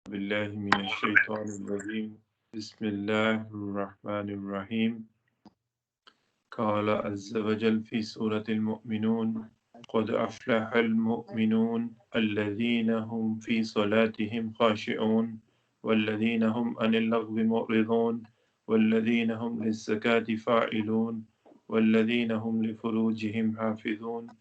بالله من الشيطان الرجيم بسم الله الرحمن الرحيم قال عز وجل في سورة المؤمنون قد أفلح المؤمنون الذين هم في صلاتهم خاشعون والذين هم عن اللغو معرضون والذين هم للزكاة فاعلون والذين هم لفروجهم حافظون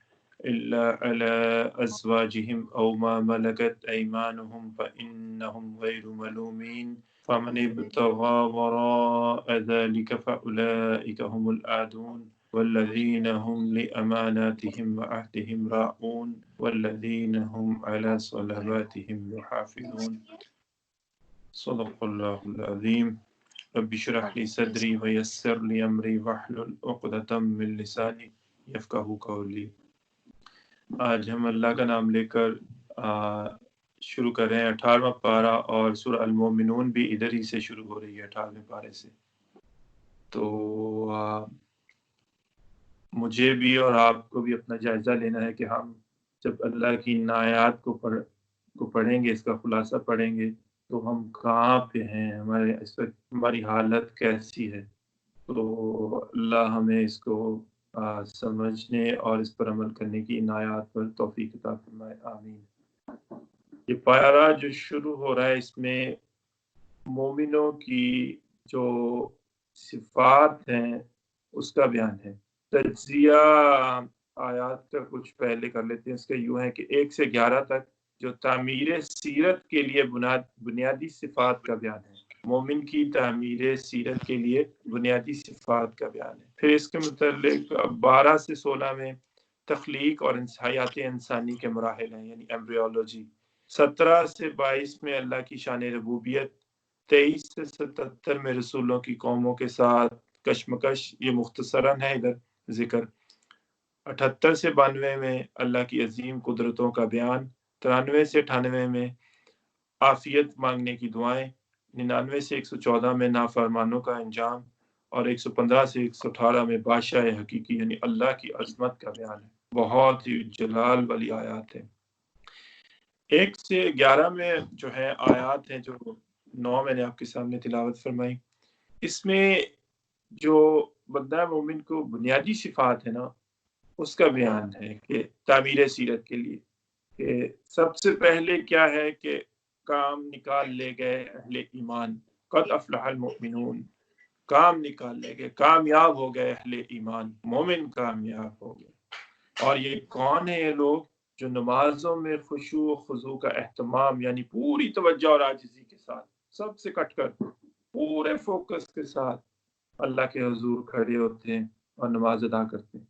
إلا على أزواجهم أو ما ملكت أيمانهم فإنهم غير ملومين فمن ابتغى وراء ذلك فأولئك هم العادون والذين هم لأماناتهم وعهدهم راعون والذين هم على صلواتهم يحافظون صدق الله العظيم رب اشرح لي صدري ويسر لي أمري واحلل عقدة من لساني يفقهوا قولي۔ آج ہم اللہ کا نام لے کر شروع کر رہے ہیں 18واں پارہ، اور سورہ المومنون بھی ادھر ہی سے شروع ہو رہی ہے 18ویں پارے سے۔ تو مجھے بھی اور آپ کو بھی اپنا جائزہ لینا ہے کہ ہم جب اللہ کی ان آیات کو پڑھیں گے، اس کا خلاصہ پڑھیں گے، تو ہم کہاں پہ ہیں، ہمارے اس وقت ہماری حالت کیسی ہے۔ تو اللہ ہمیں اس کو سمجھنے اور اس پر عمل کرنے کی ان آیات پر توفیق عطا فرمائے، آمین۔ یہ پارہ جو شروع ہو رہا ہے، اس میں مومنوں کی جو صفات ہیں اس کا بیان ہے۔ تجزیہ آیات کا کچھ پہلے کر لیتے ہیں۔ اس کا یوں ہے کہ 1 سے 11 تک جو تعمیر سیرت کے لیے بنیادی صفات کا بیان ہے، مومن کی تعمیر سیرت کے لیے بنیادی صفات کا بیان ہے۔ پھر اس کے متعلق 12 سے 16 میں تخلیق اور حیات انسانی کے مراحل ہیں، یعنی ایمبریولوجی۔ 17 سے 22 میں اللہ کی شان ربوبیت۔ 23 سے 77 میں رسولوں کی قوموں کے ساتھ کشمکش، یہ مختصراً ہے ادھر ذکر۔ 78 سے 92 میں اللہ کی عظیم قدرتوں کا بیان۔ 93 سے 98 میں عافیت مانگنے کی دعائیں۔ 99 سے 114 میں نافرمانوں کا انجام، اور 115 سے 118 میں بادشاہ حقیقی یعنی اللہ کی عظمت کا بیان ہے۔ بہت ہی جلال والی آیات ہیں۔ 1 سے 11 میں جو ہے آیات ہیں، جو 9 میں نے آپ کے سامنے تلاوت فرمائی، اس میں جو بندہ مومن کو بنیادی صفات ہے نا، اس کا بیان ہے کہ تعمیر سیرت کے لیے کہ سب سے پہلے کیا ہے کہ کام نکال لے گئے اہل ایمان۔ قد افلح المؤمنون، کام نکال لے گئے، کامیاب ہو گئے اہل ایمان، مومن کامیاب ہو گئے۔ اور یہ کون ہیں؟ یہ لوگ جو نمازوں میں خشوع و خضوع کا اہتمام، یعنی پوری توجہ اور عاجزی کے ساتھ، سب سے کٹ کر پورے فوکس کے ساتھ اللہ کے حضور کھڑے ہوتے ہیں اور نماز ادا کرتے ہیں،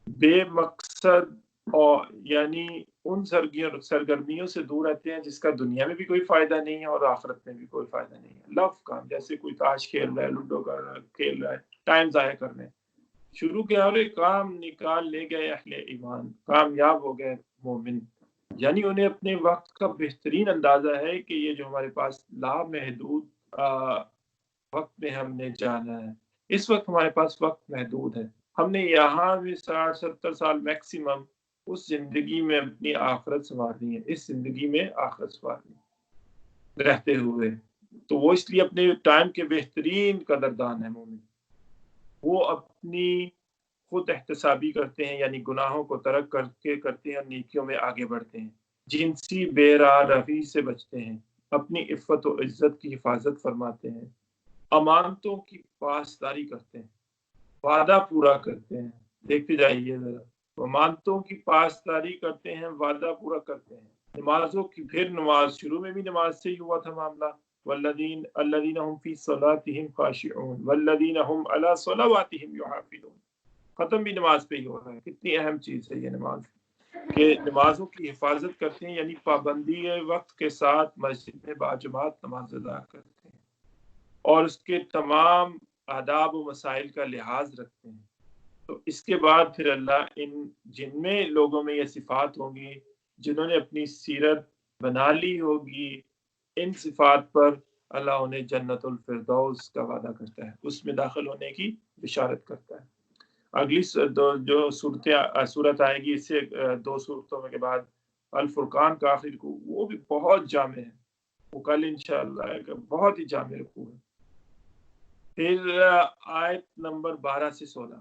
بے مقصد، اور یعنی ان سرگرمیوں سے دور رہتے ہیں جس کا دنیا میں بھی کوئی فائدہ نہیں ہے اور آخرت میں بھی کوئی فائدہ نہیں ہے۔ لف کام، جیسے کوئی تاش کھیل رہا ہے، لوڈو کھیل رہا ہے، ٹائم ضائع کرنے۔ شروع کیا اور کام نکال لے گئے اہل ایمان، کامیاب ہو گئے مومن، یعنی انہیں اپنے وقت کا بہترین اندازہ ہے کہ یہ جو ہمارے پاس لامحدود وقت میں ہم نے جانا ہے، اس وقت ہمارے پاس وقت محدود ہے، ہم نے یہاں بھی 60-70 سال میکسیمم اس زندگی میں اپنی آخرت سنوارنی ہے، اس زندگی میں آخرت سنوارنی ہے رہتے ہوئے۔ تو وہ اس لیے اپنے ٹائم کے بہترین قدردان ہیں مومن۔ وہ اپنی خود احتسابی کرتے ہیں، یعنی گناہوں کو ترک کر کے کرتے ہیں اور نیکیوں میں آگے بڑھتے ہیں، جنسی بے راہ روی سے بچتے ہیں، اپنی عفت و عزت کی حفاظت فرماتے ہیں، امانتوں کی پاسداری کرتے ہیں، وعدہ پورا کرتے ہیں۔ دیکھتے جائیے ذرا، امانتوں کی پاسداری کرتے ہیں، وعدہ پورا کرتے ہیں۔ نمازوں کی، پھر نماز شروع میں بھی نماز سے ہی ہوا تھا معاملہ، الذین هم فی صلاتهم خاشعون والذین هم علی صلواتهم یحافظون، ختم بھی نماز پہ ہی ہو رہا ہے۔ کتنی اہم چیز ہے یہ نماز، کہ نمازوں کی حفاظت کرتے ہیں، یعنی پابندی وقت کے ساتھ مسجد میں باجماعت نماز ادا کرتے ہیں اور اس کے تمام آداب و مسائل کا لحاظ رکھتے ہیں۔ تو اس کے بعد پھر اللہ جن میں لوگوں میں یہ صفات ہوں گی، جنہوں نے اپنی سیرت بنا لی ہوگی، ان صفات پر اللہ انہیں جنت الفردوس کا وعدہ کرتا ہے، اس میں داخل ہونے کی بشارت کرتا ہے۔ اگلی جو صورت آئے گی، اس سے 2 صورتوں کے بعد الفرقان کا آخر کو، وہ بھی بہت جامع ہے، وہ کل انشاءاللہ ایک بہت ہی جامع رکوع ہے۔ پھر آیت نمبر 12 سے 16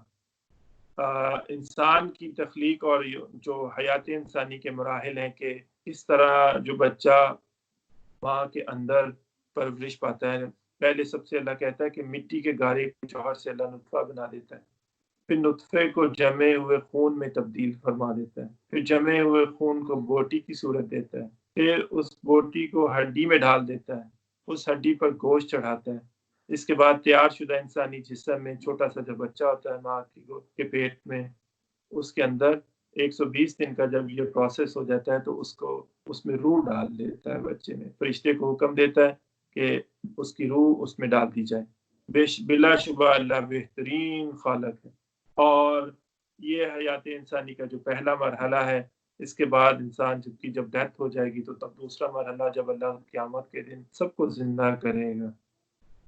انسان کی تخلیق اور جو حیات انسانی کے مراحل ہیں کہ اس طرح جو بچہ ماں کے اندر پرورش پاتا ہے، پہلے سب سے اللہ کہتا ہے کہ مٹی کے گارے جوہر سے اللہ نطفہ بنا دیتا ہے، پھر نطفے کو جمے ہوئے خون میں تبدیل فرما دیتا ہے، پھر جمے ہوئے خون کو بوٹی کی صورت دیتا ہے، پھر اس بوٹی کو ہڈی میں ڈال دیتا ہے، اس ہڈی پر گوشت چڑھاتا ہے، اس کے بعد تیار شدہ انسانی جسم میں چھوٹا سا جو بچہ ہوتا ہے ماں کے پیٹ میں، اس کے اندر 120 دن کا جب یہ پروسیس ہو جاتا ہے تو اس میں روح ڈال دیتا ہے بچے میں، فرشتے کو حکم دیتا ہے کہ اس کی روح اس میں ڈال دی جائے۔ بلا شبہ اللہ بہترین خالق ہے، اور یہ حیات انسانی کا جو پہلا مرحلہ ہے، اس کے بعد انسان جب ڈیتھ ہو جائے گی تو تب دوسرا مرحلہ جب اللہ قیامت کے دن سب کو زندہ کرے گا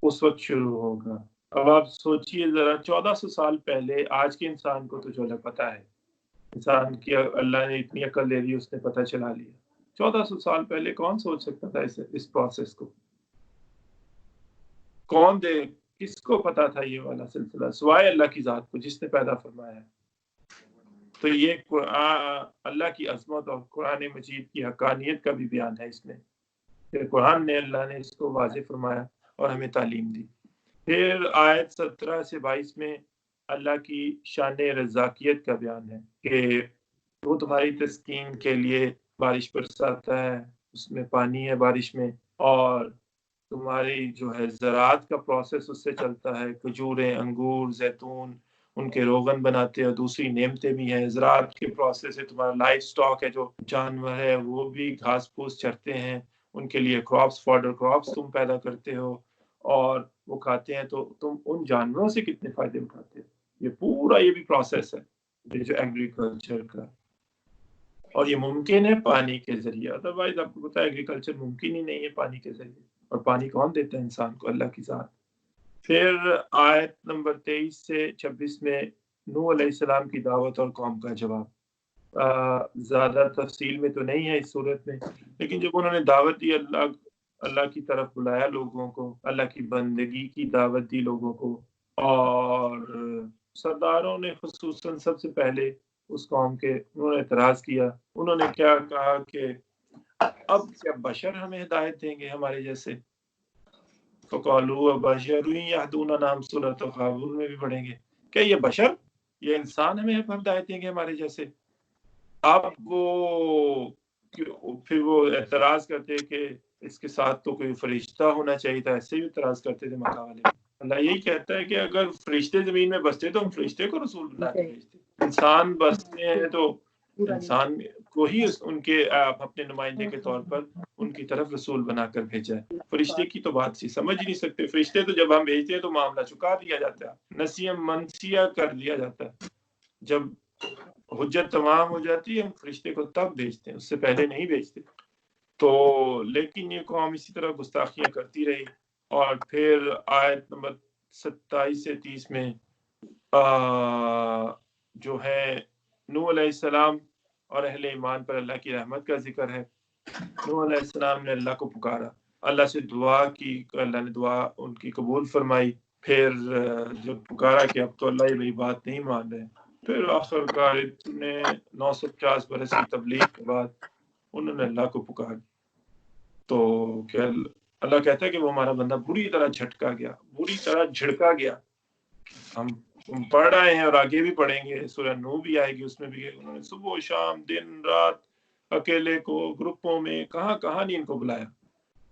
اس وقت شروع ہوگا۔ اب آپ سوچئے ذرا 1400 سال پہلے آج کے انسان کو تو جو پتہ ہے، انسان کی اللہ نے اتنی عقل دے دی، اس نے پتہ چلا لیا۔ 1400 سال پہلے کون سوچ سکتا تھا اس پروسیس کو؟ کس کو پتا تھا یہ والا سلسلہ سوائے اللہ کی ذات کو جس نے پیدا فرمایا ہے؟ تو یہ اللہ کی عظمت اور قرآن مجید کی حقانیت کا بھی بیان ہے اس میں، کہ قرآن نے اللہ نے اس کو واضح فرمایا اور ہمیں تعلیم دی۔ پھر آیت 17 سے 22 میں اللہ کی شان رزاقیت کا بیان ہے کہ وہ تمہاری تسکین کے لیے بارش برساتا ہے، اس میں پانی ہے بارش میں، اور تمہاری جو ہے زراعت کا پروسیس اس سے چلتا ہے، کھجوریں، انگور، زیتون، ان کے روغن بناتے ہیں، اور دوسری نعمتیں بھی ہیں۔ زراعت کے پروسیس سے تمہارا لائف سٹاک ہے، جو جانور ہے وہ بھی گھاس پھوس چرتے ہیں، ان کے لیے کراپس، فوڈر کراپس تم پیدا کرتے ہو اور وہ کھاتے ہیں، تو تم ان جانوروں سے کتنے فائدے اٹھاتے ہو۔ یہ پورا یہ بھی پروسیس ہے یہ جو ایگریکلچر کا، اور یہ ممکن ہے پانی کے ذریعے، ادروائز آپ کو پتا ہے ایگریکلچر ممکن ہی نہیں ہے پانی کے ذریعے، اور پانی کون دیتا ہے انسان کو؟ اللہ کی ذات۔ پھر آیت نمبر 23 سے 26 میں نوح علیہ السلام کی دعوت اور قوم کا جواب۔ زیادہ تفصیل میں تو نہیں ہے اس صورت میں، لیکن جب انہوں نے دعوت دی، اللہ کی طرف بلایا لوگوں کو، اللہ کی بندگی کی دعوت دی لوگوں کو، اور سرداروں نے خصوصاً سب سے پہلے اس قوم کے انہوں نے اعتراض کیا، انہوں نے کیا کہا کہ اب کیا بشر ہمیں ہدایت دیں گے ہمارے جیسے؟ فَقَالُوا وَبَشَرٌ يَهْدُونَنَا ہم سورۃ غابون میں بھی پڑھیں گے، کہ یہ بشر، یہ انسان ہمیں ہدایت دیں گے ہمارے جیسے؟ اب پھر وہ اعتراض کرتے کہ اس کے ساتھ تو کوئی فرشتہ ہونا چاہیے تھا، ایسے بھی اعتراض کرتے تھے مکہ والے۔ اللہ یہی کہتا ہے کہ اگر فرشتے زمین میں بستے تو ہم فرشتے کو رسول بنا کے بھیجتے، انسان بستے ہیں تو انسان کو ہی ان کے اپنے نمائندے کے طور پر ان کی طرف رسول بنا کر بھیجا ہے۔ فرشتے کی تو بات سمجھ ہی نہیں سکتے، فرشتے تو جب ہم بھیجتے ہیں تو معاملہ چکا دیا جاتا ہے، نسیم منسیہ کر دیا جاتا ہے، جب حجت تمام ہو جاتی ہے ہم فرشتے کو تب بھیجتے ہیں، اس سے پہلے نہیں بھیجتے۔ تو لیکن یہ قوم اسی طرح گستاخیاں کرتی رہی، اور پھر آیت نمبر 27 سے 30 میں جو ہے نوح علیہ السلام اور اہل ایمان پر اللہ کی رحمت کا ذکر ہے۔ نوح علیہ السلام نے اللہ کو پکارا، اللہ سے دعا کی، اللہ نے دعا ان کی قبول فرمائی، پھر جب پکارا کہ اب تو اللہ یہ میری بات نہیں مان رہے، پھر آخر کار نے 950 برس کی تبلیغ کے بعد انہوں نے اللہ کو پکار، تو کیا اللہ کہتا ہے کہ وہ ہمارا بندہ بری طرح جھٹکا گیا، بری طرح جھڑکا گیا۔ ہم پڑھ رہے ہیں اور آگے بھی پڑھیں گے، سورہ نوح بھی آئے گی، اس میں بھی انہوں نے صبح و شام دن رات اکیلے کو گروپوں میں کہاں نہیں ان کو بلایا،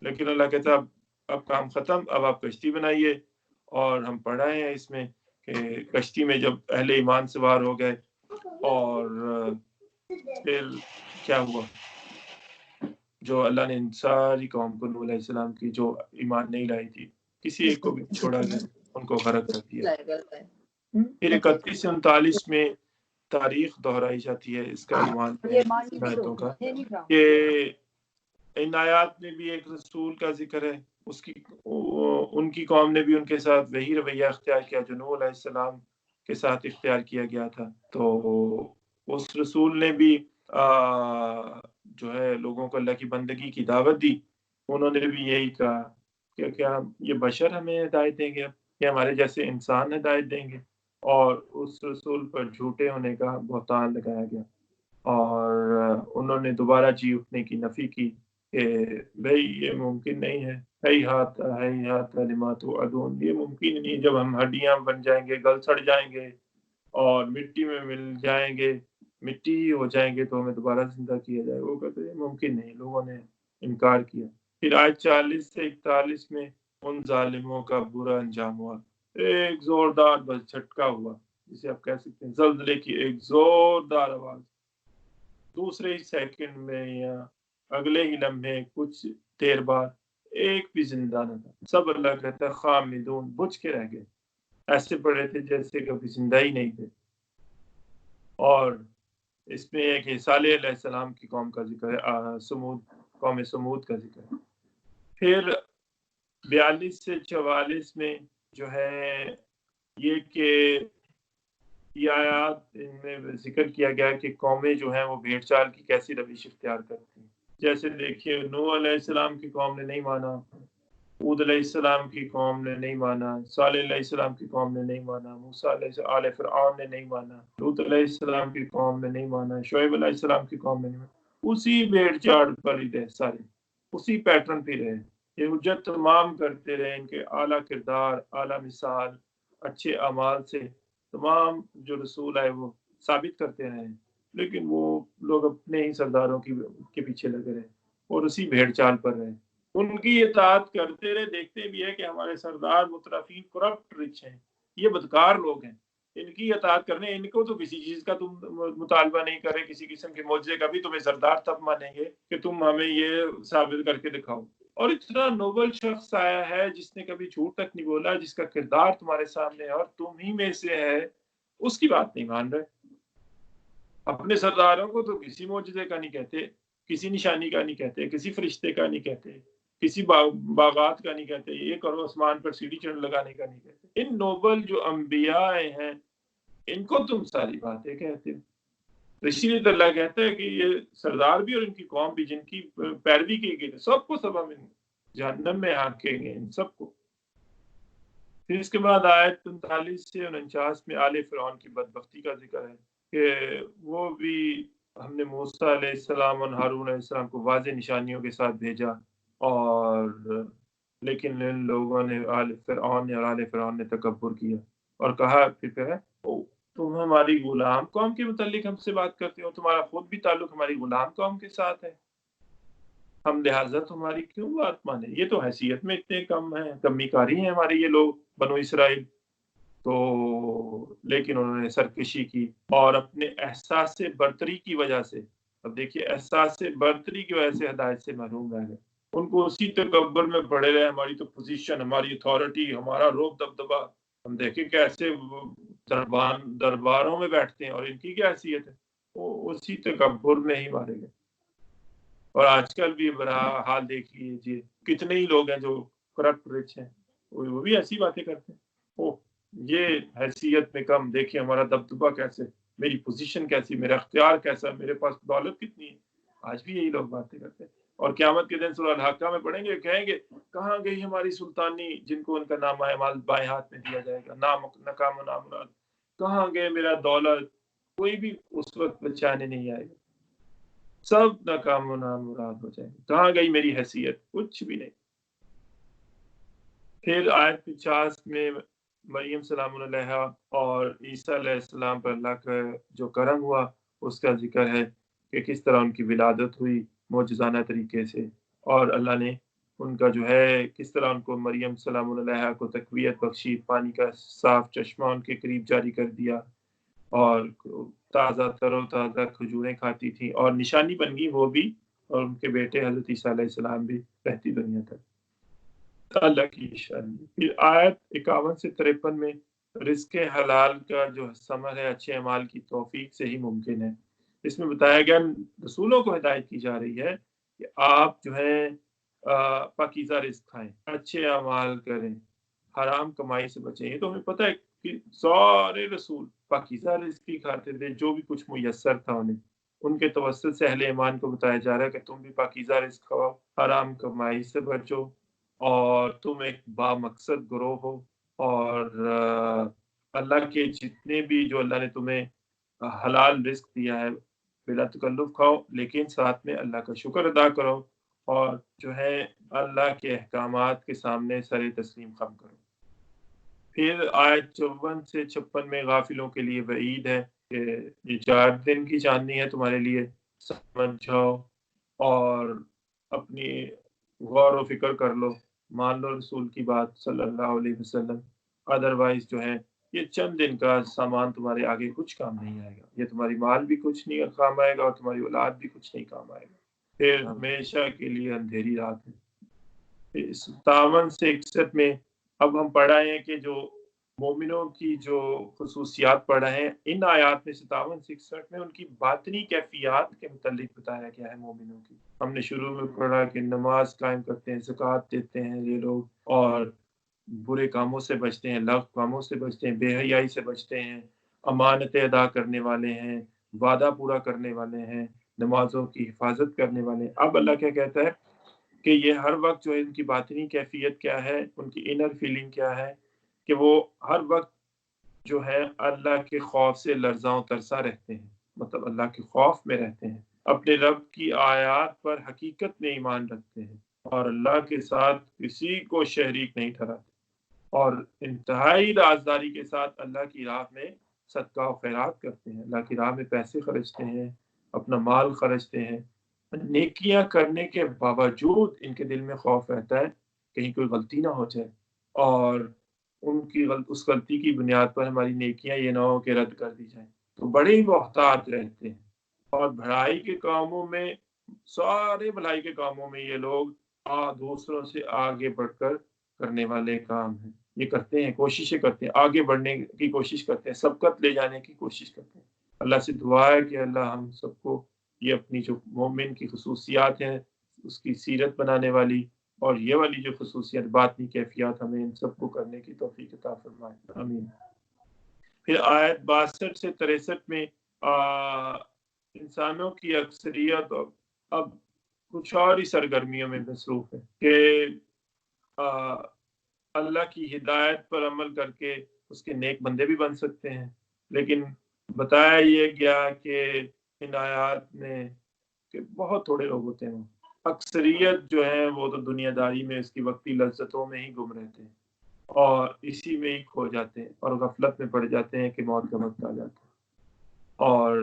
لیکن اللہ کہتا ہے اب کام ختم، اب آپ کشتی بنائیے۔ اور ہم پڑھ رہے ہیں اس میں کہ کشتی میں جب اہل ایمان سوار ہو گئے، اور پھر کیا ہوا، جو اللہ نے ساری قوم کو نوح علیہ السلام کی جو ایمان نہیں لائی تھی کسی ایک کو بھی چھوڑا گیا، ان کو غرق کر دیا۔ پھر 31 سے 39 میں تاریخ دہرائی جاتی ہے، اس کا عنوان ہے ان آیتوں کا کہ ان آیات میں بھی ایک رسول کا ذکر ہے، ان کی قوم نے بھی ان کے ساتھ وہی رویہ اختیار کیا جو نوح علیہ السلام کے ساتھ اختیار کیا گیا تھا، تو اس رسول نے بھی جو ہے لوگوں کو اللہ کی بندگی کی دعوت دی، انہوں نے بھی یہی کہا کہ کیا یہ بشر ہمیں ہدایت دیں گے اب، یا ہمارے جیسے انسان ہدایت دیں گے؟ اور اس رسول پر جھوٹے ہونے کا بہتان لگایا گیا، اور انہوں نے دوبارہ جی اٹھنے کی نفی کی کہ بھئی یہ ممکن نہیں ہے، ہیہات لما توعدون، یہ ممکن ہی نہیں، جب ہم ہڈیاں بن جائیں گے، گل سڑ جائیں گے اور مٹی میں مل جائیں گے، مٹی ہی ہو جائیں گے تو ہمیں دوبارہ زندہ کیا جائے، وہ کہتے ہیں ممکن نہیں، لوگوں نے انکار کیا۔ پھر آیت 40 سے 41 میں ان ظالموں کا برا انجام ہوا، ایک زوردار بس جھٹکا ہوا، جسے آپ کہہ سکتے ہیں زلزلے کی ایک زوردار آواز، دوسرے ہی سیکنڈ میں یا اگلے ہی لمحے کچھ دیر بعد ایک بھی زندہ نہ تھا، سب اللہ کہتا ہے خامدون، بجھ کے رہ گئے، ایسے پڑے تھے جیسے کبھی زندہ ہی نہیں تھے۔ اور اس میں ایک صالح علیہ السلام کی قوم کا ذکر ہے، قوم سمود کا ذکر ہے۔ پھر 42 سے 44 میں جو ہے یہ کہ یہ آیات ان میں ذکر کیا گیا کہ قومیں جو ہیں وہ بھیڑ چال کی کیسی روش اختیار کرتی ہیں۔ جیسے دیکھیے نوح علیہ السلام کی قوم نے نہیں مانا، ہود علیہ السلام کی قوم نے نہیں مانا، صالح علیہ السلام کی قوم نے نہیں مانا، موسیٰ آل فرعون نے نہیں مانا، لوط علیہ السلام کی قوم نے نہیں مانا، شعیب علیہ السلام کی قوم نے نہیں مانا، اسی بھیڑ چال پر ہی رہے سارے، اسی پیٹرن پہ رہے، یہ حجت تمام کرتے رہے، ان کے اعلیٰ کردار، اعلیٰ مثال، اچھے اعمال سے تمام جو رسول آئے وہ ثابت کرتے رہے، لیکن وہ لوگ اپنے ہی سرداروں کے پیچھے لگے رہے اور اسی بھیڑ چال پر رہے، ان کی اطاعت کرتے رہے۔ دیکھتے بھی ہے کہ ہمارے سردار مترفین کرپٹ رچ ہیں، یہ بدکار لوگ ہیں، ان کی اطاعت کرنے، ان کو تو کسی چیز کا تم مطالبہ نہیں کرے، کسی قسم کے معجزے کا بھی، تمہیں سردار تب مانیں گے کہ تم ہمیں یہ ثابت کر کے دکھاؤ۔ اور اتنا نوبل شخص آیا ہے جس نے کبھی جھوٹ تک نہیں بولا، جس کا کردار تمہارے سامنے ہے اور تم ہی میں سے ہے، اس کی بات نہیں مان رہے۔ اپنے سرداروں کو تو کسی معجزے کا نہیں کہتے، کسی نشانی کا نہیں کہتے، کسی فرشتے کا نہیں کہتے، کسی باغات کا نہیں کہتے، یہ کرو آسمان پر سیڑھی چڑھ لگانے کا نہیں کہتے۔ ان نوبل جو انبیاء ہیں ان کو تم ساری باتیں کہتے ہو۔ اسی لیے تو اللہ کہتا ہے کہ یہ سردار بھی اور ان کی قوم بھی جن کی پیروی کی گئی سب کو سب ہم جہنم میں ہانکیں گے، ان سب کو۔ پھر اس کے بعد آیت 39 سے 49 میں آل فرعون کی بدبختی کا ذکر ہے کہ وہ بھی ہم نے موسیٰ علیہ السلام اور ہارون علیہ السلام کو واضح نشانیوں کے ساتھ بھیجا، اور لیکن ان لوگوں نے آل فرعون نے تکبر کیا اور کہا پھر تم ہماری غلام قوم کے متعلق ہم سے بات کرتے ہو، تمہارا خود بھی تعلق ہماری غلام قوم کے ساتھ ہے، ہم لہٰذا تمہاری کیوں بات مانے؟ یہ تو حیثیت میں اتنے کم ہیں، کمی کاری ہیں ہمارے یہ لوگ بنو اسرائیل۔ تو لیکن انہوں نے سرکشی کی اور اپنے احساس برتری کی وجہ سے، اب دیکھیے احساس برتری کی وجہ سے ہدایت سے محروم رہ گئے، ان کو اسی تکبر میں پڑے رہے، ہماری تو پوزیشن، ہماری اتھارٹی، ہمارا روب دبدبا، ہم دیکھیں کیسے درباروں میں بیٹھتے ہیں اور ان کی کیا حیثیت ہے، وہ اسی تکبر میں ہی مارے گئے۔ اور آج کل بھی برا حال دیکھ لیجیے، کتنے ہی لوگ ہیں جو کرپٹ رچ ہیں، وہ بھی ایسی باتیں کرتے ہیں، اوہ یہ حیثیت میں کم، دیکھیے ہمارا دبدبا کیسے، میری پوزیشن کیسی، میرا اختیار کیسا، میرے پاس دولت کتنی ہے۔ آج بھی یہی لوگ باتیں کرتے ہیں، اور قیامت کے دن سورہ الحاقہ میں پڑھیں گے، کہیں گے کہاں گئی ہماری سلطانی، جن کو ان کا نامہ اعمال بائیں ہاتھ میں دیا جائے گا، ناکام و نامراد، کہاں گئے میرا دولت، کوئی بھی اس وقت بچانے نہیں آئے گا، سب ناکام و نامراد ہو جائیں گے، کہاں گئی میری حیثیت، کچھ بھی نہیں۔ پھر آیت 50 میں مریم سلام علیہ اور عیسیٰ علیہ السلام پر اللہ کا جو کرم ہوا اس کا ذکر ہے کہ کس طرح ان کی ولادت ہوئی معجزانہ طریقے سے، اور اللہ نے ان کا جو ہے کس طرح ان کو مریم سلام علیہ کو تقویت بخشی، پانی کا صاف چشمہ ان کے قریب جاری کر دیا، اور تازہ تر و تازہ کھجوریں کھاتی تھیں، اور نشانی بن گئی وہ بھی اور ان کے بیٹے حضرت عیسیٰ علیہ السلام بھی رہتی دنیا تک، اللہ کی نشانی۔ پھر آیت 51 سے 53 میں رزق حلال کا جو ثمر ہے اچھے اعمال کی توفیق سے ہی ممکن ہے۔ اس میں بتایا گیا رسولوں کو ہدایت کی جا رہی ہے کہ آپ جو ہے پاکیزہ رزق کھائیں، اچھے اعمال کریں، حرام کمائی سے بچیں۔ یہ تو ہمیں پتہ ہے کہ سارے رسول پاکیزہ رزق ہی کھاتے تھے، جو بھی کچھ میسر تھا انہیں، ان کے توسط سے اہل ایمان کو بتایا جا رہا ہے کہ تم بھی پاکیزہ رزق کھاؤ، حرام کمائی سے بچو، اور تم ایک با مقصد گروہ ہو، اور اللہ کے جتنے بھی جو اللہ نے تمہیں حلال رزق دیا ہے بلا تکلف کھاؤ، لیکن ساتھ میں اللہ کا شکر ادا کرو، اور جو ہے اللہ کے احکامات کے سامنے سر تسلیم خم کرو۔ پھر آیت 54 سے 56 میں غافلوں کے لیے وعید ہے کہ یہ 4 دن کی چاندنی ہے تمہارے لیے، سمجھ جاؤ اور اپنی غور و فکر کر لو، مان لو رسول کی بات صلی اللہ علیہ وسلم، ادروائز جو ہے یہ چند دن کا سامان تمہارے آگے کچھ کام نہیں آئے گا، یہ تمہاری مال بھی کچھ نہیں کام آئے گا اور تمہاری اولاد بھی کچھ نہیں کام آئے گا، پھر ہمیشہ کے لیے اندھیری رات ہے۔ 57 سے 61 میں اب ہم پڑھ رہے ہیں کہ جو مومنوں کی جو خصوصیات پڑھ رہے ہیں، ان آیات میں 57 سے 61 میں ان کی باطنی کیفیات کے متعلق بتایا گیا ہے مومنوں کی۔ ہم نے شروع میں پڑھا کہ نماز قائم کرتے ہیں، زکوٰۃ دیتے ہیں یہ لوگ، اور برے کاموں سے بچتے ہیں، لغو کاموں سے بچتے ہیں، بے حیائی سے بچتے ہیں، امانتیں ادا کرنے والے ہیں، وعدہ پورا کرنے والے ہیں، نمازوں کی حفاظت کرنے والے ہیں۔ اب اللہ کیا کہتا ہے کہ یہ ہر وقت جو ہے ان کی باطنی کیفیت کیا ہے، ان کی انر فیلنگ کیا ہے، کہ وہ ہر وقت جو ہے اللہ کے خوف سے لرزاں و ترساں رہتے ہیں، مطلب اللہ کے خوف میں رہتے ہیں، اپنے رب کی آیات پر حقیقت میں ایمان رکھتے ہیں، اور اللہ کے ساتھ کسی کو شریک نہیں ٹھہراتے، اور انتہائی رازداری کے ساتھ اللہ کی راہ میں صدقہ و خیرات کرتے ہیں، اللہ کی راہ میں پیسے خرچتے ہیں، اپنا مال خرچتے ہیں، نیکیاں کرنے کے باوجود ان کے دل میں خوف رہتا ہے کہیں کوئی غلطی نہ ہو جائے، اور ان کی اس غلطی کی بنیاد پر ہماری نیکیاں یہ نہ ہو کہ رد کر دی جائیں، تو بڑے ہی محتاط رہتے ہیں، اور بھلائی کے کاموں میں، سارے بھلائی کے کاموں میں یہ لوگ دوسروں سے آگے بڑھ کر کرنے والے کام ہیں، یہ کرتے ہیں، کوششیں کرتے ہیں، آگے بڑھنے کی کوشش کرتے ہیں، سبقت لے جانے کی کوشش کرتے ہیں۔ اللہ سے دعا ہے کہ اللہ ہم سب کو یہ اپنی جو مومن کی خصوصیات ہیں اس کی سیرت بنانے والی، اور یہ والی جو خصوصیات باطنی کیفیات ہمیں ان سب کو کرنے کی توفیق عطا فرمائے، آمین۔ پھر آیت 62 سے 63 میں انسانوں کی اکثریت اب کچھ اور ہی سرگرمیوں میں مصروف ہے کہ اللہ کی ہدایت پر عمل کر کے اس کے نیک بندے بھی بن سکتے ہیں، لیکن بتایا یہ گیا کہ ان آیات میں کہ بہت تھوڑے لوگ ہوتے ہیں، اکثریت جو ہے وہ تو دنیا داری میں اس کی وقتی لذتوں میں ہی گم رہتے ہیں اور اسی میں ہی کھو جاتے ہیں اور غفلت میں پڑ جاتے ہیں کہ موت کا وقت آ جاتا ہے اور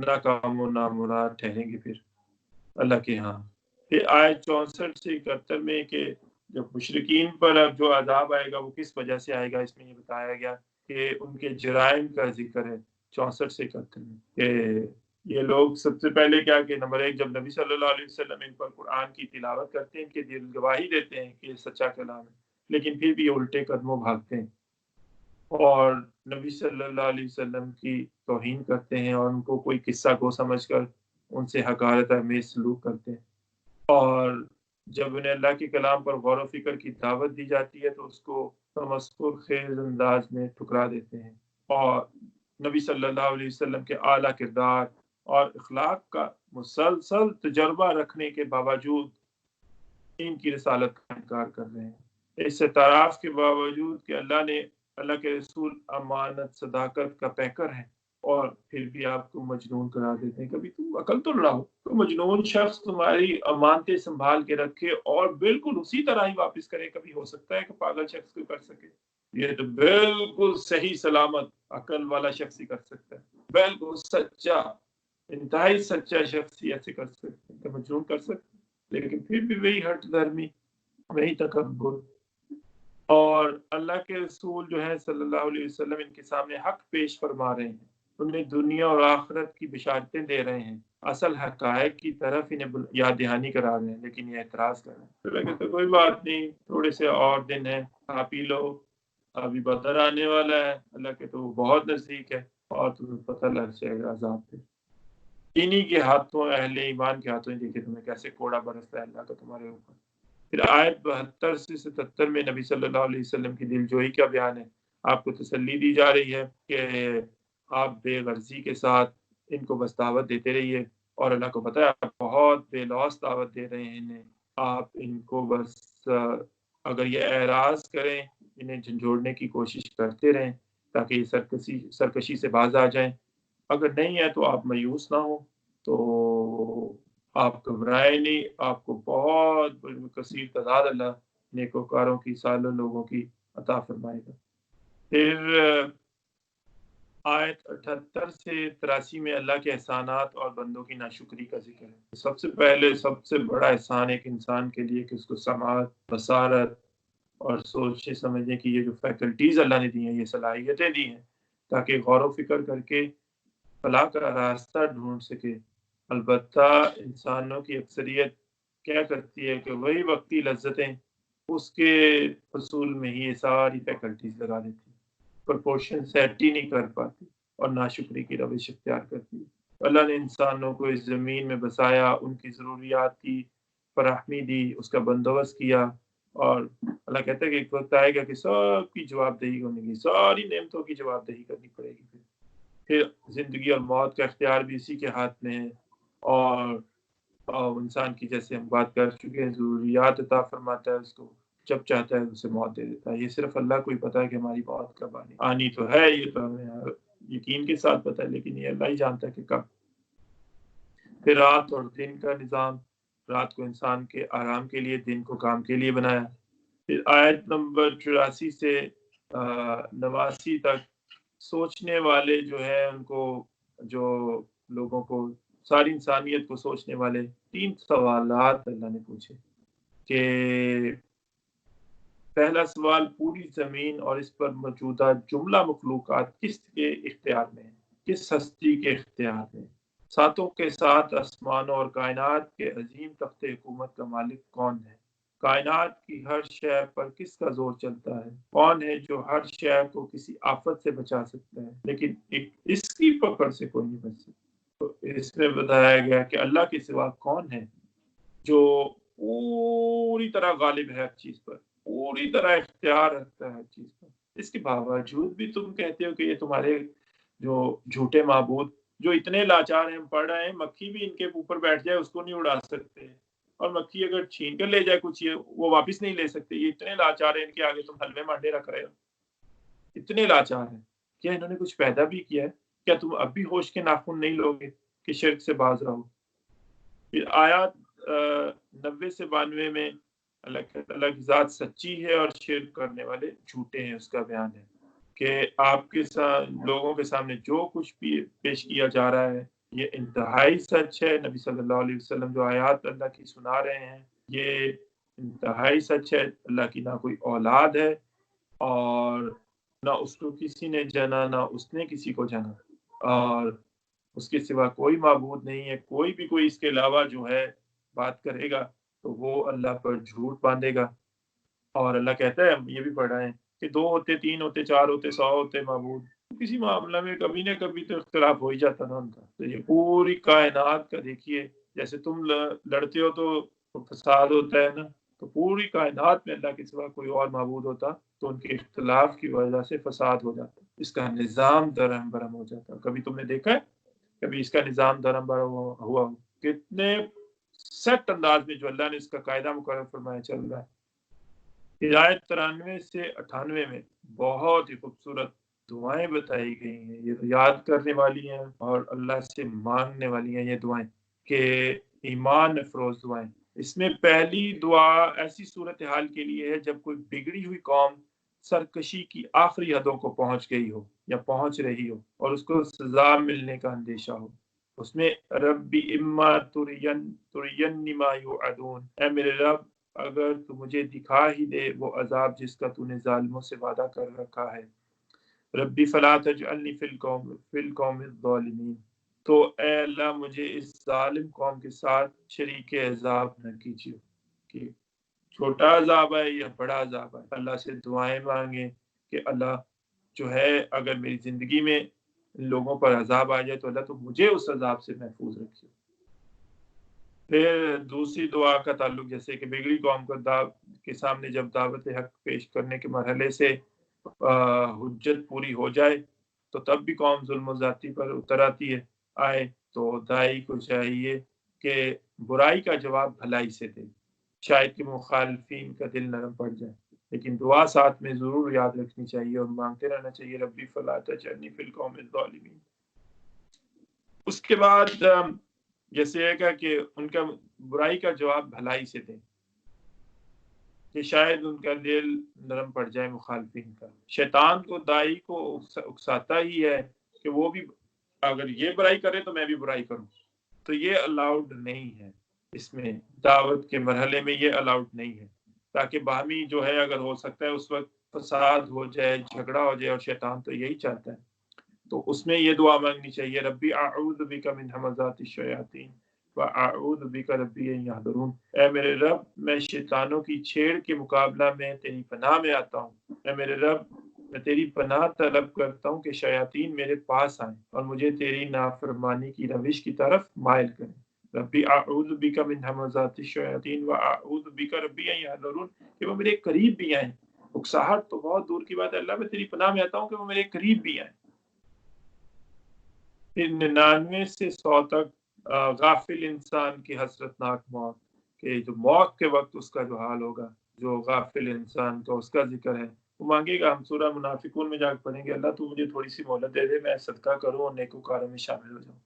ناکام و نامراد ٹھہریں گے پھر اللہ کے ہاں۔ پھر آیت 64 سے 71 میں کہ جب مشرکین پر اب جو عذاب آئے گا وہ کس وجہ سے آئے گا، اس میں یہ بتایا گیا کہ ان کے جرائم کا ذکر ہے 64 سے 71 میں، کہ یہ لوگ سب سے پہلے کیا کہ نمبر 1 جب نبی صلی اللہ علیہ وسلم ان پر قرآن کی تلاوت کرتے ہیں، ان کے دل گواہی دیتے ہیں کہ یہ سچا کلام ہے، لیکن پھر بھی الٹے قدموں بھاگتے ہیں اور نبی صلی اللہ علیہ وسلم کی توہین کرتے ہیں اور ان کو کوئی قصہ کو سمجھ کر ان سے حقارت آمیز سلوک کرتے ہیں، اور جب انہیں اللہ کے کلام پر غور و فکر کی دعوت دی جاتی ہے تو اس کو تمسخر خیز انداز میں ٹھکرا دیتے ہیں، اور نبی صلی اللہ علیہ وسلم کے اعلیٰ کردار اور اخلاق کا مسلسل تجربہ رکھنے کے باوجود ان کی رسالت کا انکار کر رہے ہیں، اس اعتراف کے باوجود کہ اللہ کے رسول امانت صداقت کا پیکر ہے، اور پھر بھی آپ کو مجنون قرار دیتے ہیں۔ کبھی تم عقل تو لڑاؤ، تو مجنون شخص تمہاری امانتیں سنبھال کے رکھے اور بالکل اسی طرح ہی واپس کرے، کبھی ہو سکتا ہے کہ پاگل شخص کو کر سکے؟ یہ تو بالکل صحیح سلامت عقل والا شخص ہی کر سکتا ہے، بالکل سچا انتہائی سچا شخص ہی ایسے کر سکتے ہیں، مجنون کر سکتے، لیکن پھر بھی وہی ہٹ دھرمی، وہی تکبر، اور اللہ کے رسول جو ہے صلی اللہ علیہ وسلم ان کے سامنے حق پیش فرما رہے ہیں، انہیں دنیا اور آخرت کی بشارتیں دے رہے ہیں، اصل حقائق کی طرف انہیں یاد دہانی کرا رہے ہیں، لیکن یہ اعتراض کر رہے ہیں، تو لگے تو کوئی بات نہیں، تھوڑے سے اور دن ہیں، کھا پی لو، ابھی بدر آنے والا ہے، اللہ کے تو بہت نزدیک ہے اور تمہیں پتہ لگ جائے گا عذاب پہ۔ انہی کے ہاتھوں، اہل ایمان کے ہاتھوں ہی دیکھے تمہیں کیسے کوڑا برستا ہے اللہ کا تمہارے اوپر۔ پھر آیت 72 سے 77 میں نبی صلی اللہ علیہ وسلم کی دل جوئی کا بیان ہے، آپ کو تسلی دی جا رہی ہے کہ آپ بے غرضی کے ساتھ ان کو بس دعوت دیتے رہیے، اور اللہ کو پتہ ہے آپ بہت بے لوث دعوت دے رہے ہیں انہیں، آپ ان کو بس اگر یہ اعراض کریں انہیں جھنجھوڑنے کی کوشش کرتے رہیں تاکہ یہ سرکشی سے باز آ جائیں، اگر نہیں ہے تو آپ مایوس نہ ہوں، تو آپ گھبرائیں نہیں، آپ کو بہت کثیر تعداد اللہ نیکوکاروں کی سالوں لوگوں کی عطا فرمائے گا۔ پھر آیت 78 سے 83 میں اللہ کے احسانات اور بندوں کی ناشکری کا ذکر ہے۔ سب سے پہلے سب سے بڑا احسان ایک انسان کے لیے کہ اس کو سماعت، بصارت اور سوچنے سمجھنے کی یہ جو فیکلٹیز اللہ نے دی ہیں، یہ صلاحیتیں دی ہیں تاکہ غور و فکر کر کے فلاح کا راستہ ڈھونڈ سکے۔ البتہ انسانوں کی اکثریت کیا کرتی ہے کہ وہی وقتی لذتیں اس کے حصول میں ہی یہ ساری فیکلٹیز لگا دیتی ہیں، پرپورشن سیٹ ہی نہیں کر پاتی اور ناشکری کی روش اختیار کرتی ہے۔ اللہ نے انسانوں کو اس زمین میں بسایا، ان کی ضروریات کی فراہمی دی، اس کا بندوبست کیا، اور اللہ کہتا ہے کہ ایک وقت آئے گا کہ سب کی جواب دہی کرنے کی، ساری نعمتوں کی جواب دہی کرنی پڑے گی۔ پھر زندگی اور موت کا اختیار بھی اسی کے ہاتھ میں ہے، اور انسان کی جیسے ہم بات کر چکے ہیں ضروریات عطا فرماتا ہے اس کو، جب چاہتا ہے اسے موت دے دیتا ہے۔ یہ صرف اللہ کو ہی پتا ہے کہ ہماری موت کب آنی تو ہے، یہ تو ہمیں یقین کے ساتھ پتا ہے، لیکن یہ اللہ ہی جانتا ہے کہ کب۔ پھر رات اور دن کا نظام، رات کو انسان کے آرام کے لیے، دن کو کام کے لیے بنایا۔ پھر آیت نمبر 84 سے 89 تک سوچنے والے جو ہے ان کو، جو لوگوں کو، ساری انسانیت کو سوچنے والے 3 سوالات اللہ نے پوچھے کہ پہلا سوال، پوری زمین اور اس پر موجودہ جملہ مخلوقات کس کے اختیار میں ہیں، کس ہستی کے اختیار میں؟ ساتوں کے ساتھ آسمانوں اور کائنات کے عظیم تخت حکومت کا مالک کون ہے؟ کائنات کی ہر شے پر کس کا زور چلتا ہے؟ کون ہے جو ہر شے کو کسی آفت سے بچا سکتا ہے لیکن اس کی پکڑ سے کوئی نہیں بچ سکتا؟ تو اس میں بتایا گیا کہ اللہ کے سوا کون ہے جو پوری طرح غالب ہے ہر چیز پر، پوری طرح اختیار رکھتا ہے ہر چیز پر۔ اس کے باوجود بھی تم کہتے ہو کہ یہ تمہارے جو جھوٹے معبود جو اتنے لاچار ہیں، ہم پڑھ رہے ہیں مکھی بھی ان کے اوپر بیٹھ جائے اس کو نہیں اڑا سکتے، اور مکھی اگر چھین کر لے جائے کچھ وہ واپس نہیں لے سکتے، یہ اتنے لاچار ہیں، ان کے آگے تم حلوے مانڈے رکھ رہے ہو، اتنے لاچار ہیں۔ کیا انہوں نے کچھ پیدا بھی کیا ہے؟ کیا تم اب بھی ہوش کے ناخن نہیں لوگے کہ شرک سے باز رہو؟ پھر آیات 90 سے 92 میں اللہ کی ذات سچی ہے اور شرک کرنے والے جھوٹے ہیں، اس کا بیان ہے کہ آپ کے ساتھ لوگوں کے سامنے جو کچھ بھی پیش کیا جا رہا ہے یہ انتہائی سچ ہے۔ نبی صلی اللہ علیہ وسلم جو آیات اللہ کی سنا رہے ہیں یہ انتہائی سچ ہے۔ اللہ کی نہ کوئی اولاد ہے اور نہ اس کو کسی نے جنا، نہ اس نے کسی کو جنا، اور اس کے سوا کوئی معبود نہیں ہے۔ کوئی اس کے علاوہ جو ہے بات کرے گا تو وہ اللہ پر جھوٹ باندھے گا، اور اللہ کہتا ہے، ہم یہ بھی پڑھ رہے ہیں کہ 2 ہوتے، 3 ہوتے، 4 ہوتے، 100 ہوتے معبود، کسی معاملہ میں کبھی نہ کبھی تو اختلاف ہو ہی جاتا نا ان کا۔ تو یہ پوری کائنات کا دیکھیے، جیسے تم لڑتے ہو تو فساد ہوتا ہے نا، تو پوری کائنات میں اللہ کے سوا کوئی اور معبود ہوتا تو ان کے اختلاف کی وجہ سے فساد ہو جاتا، اس کا نظام درہم برہم ہو جاتا۔ کبھی تم نے دیکھا ہے کبھی اس کا نظام درہم برہم ہوا؟ کتنے سیٹ انداز میں جو اللہ نے اس کا قاعدہ مقرر فرمایا چل رہا ہے۔ آیت 93 سے 98 میں بہت ہی خوبصورت دعائیں بتائی گئی ہیں، یہ یاد کرنے والی ہیں اور اللہ سے مانگنے والی ہیں یہ دعائیں، کہ ایمان افروز دعائیں۔ اس میں پہلی دعا ایسی صورتحال کے لیے ہے جب کوئی بگڑی ہوئی قوم سرکشی کی آخری حدوں کو پہنچ گئی ہو یا پہنچ رہی ہو اور اس کو سزا ملنے کا اندیشہ ہو۔ اس میں ربی اما ترینی ما یوعدون، اے میرے رب اگر تو مجھے دکھا ہی دے وہ عذاب جس کا تو نے ظالموں سے وعدہ کر رکھا ہے، ربی فلا تجعلنی فی القوم الظالمین، تو اے اللہ مجھے اس ظالم قوم کے ساتھ شریک عذاب نہ کیجیے، کہ چھوٹا عذاب ہے یا بڑا عذاب ہے۔ اللہ سے دعائیں مانگیں کہ اللہ جو ہے اگر میری زندگی میں لوگوں پر عذاب آ جائے تو اللہ تو مجھے اس عذاب سے محفوظ رکھیے۔ پھر دوسری دعا کا تعلق جیسے کہ بگڑی قوم کے سامنے جب دعوت حق پیش کرنے کے مرحلے سے حجت پوری ہو جائے تو تب بھی قوم ظلم و زیادتی پر اتر آتی ہے۔ آئے تو دائی کو چاہیے کہ برائی کا جواب بھلائی سے دے، شاید کہ مخالفین کا دل نرم پڑ جائے، لیکن دعا ساتھ میں ضرور یاد رکھنی چاہیے اور مانگتے رہنا چاہیے ربی فلا تجعلنی فی القوم الظالمین۔ اس کے بعد جیسے ہے کہ ان کا برائی کا جواب بھلائی سے دیں کہ شاید ان کا دل نرم پڑ جائے مخالفین کا۔ شیطان کو دائی کو اکساتا ہی ہے کہ وہ بھی اگر یہ برائی کرے تو میں بھی برائی کروں، تو یہ الاؤڈ نہیں ہے، اس میں دعوت کے مرحلے میں یہ الاؤڈ نہیں ہے، تاکہ باہمی جو ہے اگر ہو سکتا ہے اس وقت فساد ہو جائے، جھگڑا ہو جائے، اور شیطان تو یہی چاہتا ہے۔ تو اس میں یہ دعا مانگنی چاہیے ربی اعوذ بک من ہمزات الشیاطین واعوذ بک ربی ان یحضرون، اے میرے رب میں شیطانوں کی چھیڑ کے مقابلہ میں تیری پناہ میں آتا ہوں، اے میرے رب میں تیری پناہ طلب کرتا ہوں کہ شیاطین میرے پاس آئیں اور مجھے تیری نافرمانی کی روش کی طرف مائل کریں۔ ربی اعوذ بک من ہمزات الشیاطین واعوذ بک ربی ان یحضرون، کہ وہ میرے قریب بھی آئیں۔ اکساہٹ تو بہت دور کی بات ہے، اللہ میں تیری پناہ میں آتا ہوں کہ وہ میرے قریب بھی آئیں۔ پھر 99 سے 100 تک غافل انسان کی حسرتناک موت، کہ جو موت کے وقت اس کا جو حال ہوگا، جو غافل انسان کا اس کا ذکر ہے، وہ مانگے گا۔ ہم سورہ منافقون میں جا کے پڑھیں گے، اللہ تو مجھے تھوڑی سی مہلت دے دے، میں صدقہ کروں اور نیکوکاروں میں شامل ہو جاؤں،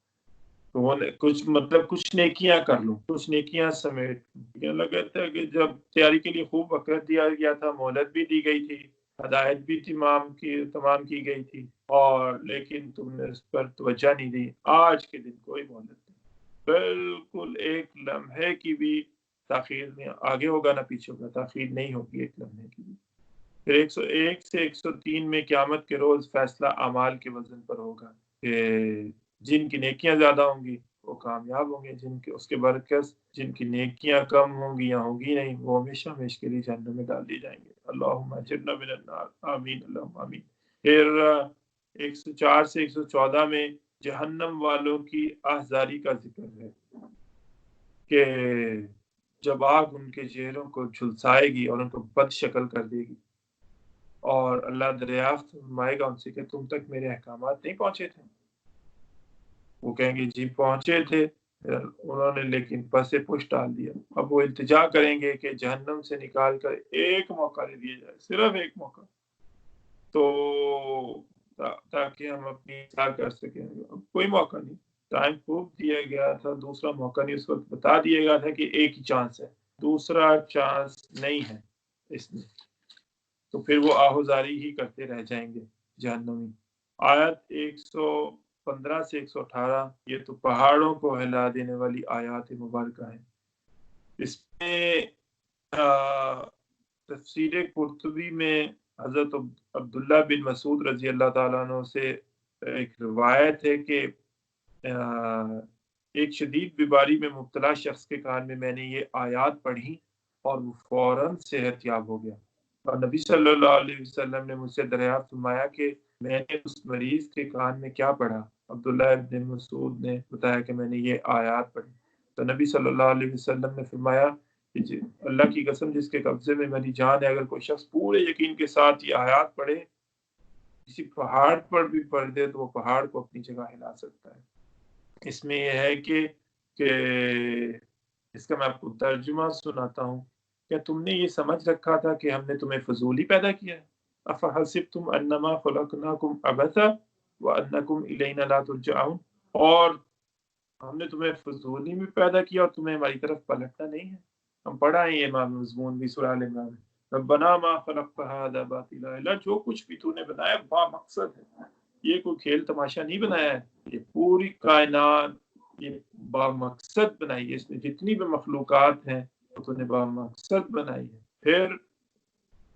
تو وہ کچھ نیکیاں کر لوں، کچھ نیکیاں سمیٹ۔ اللہ کہتا ہے کہ جب تیاری کے لیے خوب وقت دیا گیا تھا، مہلت بھی دی گئی تھی، ہدایت بھی تمام کی گئی تھی، اور لیکن تم نے اس پر توجہ نہیں دی۔ آج کے دن کوئی مہلت نہیں، بالکل ایک لمحے کی بھی تاخیر نہیں، آگے ہوگا نہ پیچھے ہوگا، تاخیر نہیں ہوگی ایک لمحے کی بھی۔ پھر 101 سے 103 میں قیامت کے روز فیصلہ اعمال کے وزن پر ہوگا، کہ جن کی نیکیاں زیادہ ہوں گی وہ کامیاب ہوں گے، جن کے اس کے برعکس جن کی نیکیاں کم ہوں گی یا ہوگی نہیں، وہ ہمیشہ ہمیشہ کے لیے جہنم میں ڈال دی جائیں گے۔ اللہم اجرنا من النار، آمین اللہم آمین۔ پھر 104 سے 114 میں جہنم والوں کی آہذاری کا ذکر ہے، کہ جب آگ ان کے چہروں کو جھلسائے گی اور ان کو بد شکل کر دے گی، اور اللہ دریافت فرمائے گا ان سے کہ تم تک میرے احکامات نہیں پہنچے تھے؟ وہ کہیں گے جی پہنچے تھے، انہوں نے لیکن پس پش ڈال دیا۔ اب وہ التجا کریں گے کہ جہنم سے نکال کر ایک موقع دے دیا جائے، صرف ایک موقع، تو تاکہ ہم اپنی اصلاح کر سکیں۔ اب کوئی موقع نہیں، ٹائم خوب دیا گیا تھا، دوسرا موقع نہیں، اس وقت بتا دیا گیا تھا کہ ایک ہی چانس ہے، دوسرا چانس نہیں ہے اس میں، تو پھر وہ آہوزاری ہی کرتے رہ جائیں گے جہنمی۔ آیت 115 سے 118، یہ تو پہاڑوں کو ہلا دینے والی آیات مبارکہ ہیں۔ اس میں تفسیر قرطبی میں حضرت عبداللہ بن مسعود رضی اللہ تعالیٰ عنہ سے ایک روایت ہے کہ ایک شدید بیماری میں مبتلا شخص کے کان میں نے یہ آیات پڑھی اور وہ فوراً صحت یاب ہو گیا، اور نبی صلی اللہ علیہ وسلم نے مجھ سے دریافت فرمایا کہ میں نے اس مریض کے کان میں کیا پڑھا؟ عبداللہ بن مسعود نے بتایا کہ میں نے یہ آیات پڑھی، تو نبی صلی اللہ علیہ وسلم نے فرمایا کہ اللہ کی قسم جس کے قبضے میں میری جان ہے، اگر کوئی شخص پورے یقین کے ساتھ یہ آیات پڑھے، کسی پہاڑ پر بھی پڑھ دے تو وہ پہاڑ کو اپنی جگہ ہلا سکتا ہے۔ اس میں یہ ہے کہ اس کا میں آپ کو ترجمہ سناتا ہوں۔ کیا تم نے یہ سمجھ رکھا تھا کہ ہم نے تمہیں فضولی پیدا کیا ہے؟ افحسبتم انما خلقناکم عبثا وانکم الینا لا ترجعون، اور ہم نے تمہیں فضولی میں پیدا کیا اور تمہیں ہماری طرف پلٹنا نہیں ہے۔ ہم پڑھا ہے یہ مضمون بھی سورہ ال عمران میں، ربنا ما خلقت هذا باطلا، اللہ جو کچھ بھی تو نے بنایا با مقصد ہے، یہ کوئی کھیل تماشا نہیں بنایا ہے، یہ پوری کائنات یہ با مقصد بنائی ہے، اس میں جتنی بھی مخلوقات ہیں وہ تو نے با مقصد بنائی ہے۔ پھر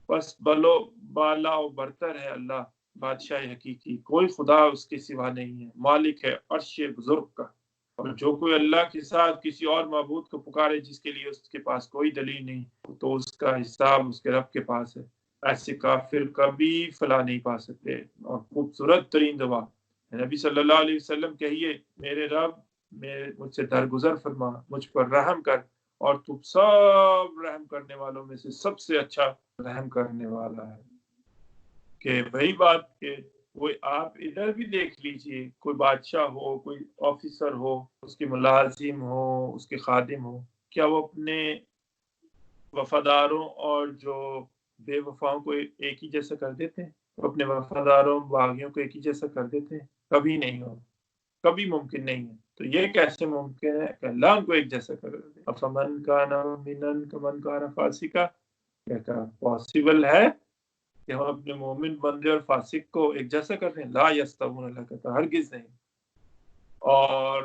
بس بالا و برتر ہے اللہ، بادشاہ حقیقی، کوئی خدا اس کے سوا نہیں ہے، مالک ہے عرش بزرگ کا، اور جو کوئی اللہ کے ساتھ کسی اور معبود کو پکارے جس کے لیے اس کے پاس کوئی دلیل نہیں، تو اس کا حساب اس کے رب کے پاس ہے، ایسے کافر کبھی فلاح نہیں پا سکتے۔ اور خوبصورت ترین دعا نبی صلی اللہ علیہ وسلم کہیے، میرے رب مجھ سے درگزر فرما، مجھ پر رحم کر، اور تو سب رحم کرنے والوں میں سے سب سے اچھا رحم کرنے والا ہے۔ کہ وہی بات کہ کوئی آپ ادھر بھی دیکھ لیجئے، کوئی بادشاہ ہو، کوئی آفیسر ہو، اس کے ملازم ہو، اس کے خادم ہو، کیا وہ اپنے وفاداروں اور جو بے وفاؤں کو ایک ہی جیسا کر دیتے ہیں؟ اپنے وفاداروں باغیوں کو ایک ہی جیسا کر دیتے ہیں؟ کبھی نہیں ہو، کبھی ممکن نہیں ہے۔ تو یہ کیسے ممکن ہے کہ اللہ ان کو ایک جیسا کر دے؟ افمن کان مومنا کمن کان فاسقا، کیا پاسبل ہے کہ ہم اپنے مومن بندے اور فاسق کو ایک جیسا کر دیں؟ لا یستوون، اللہ کہتا ہرگز نہیں۔ اور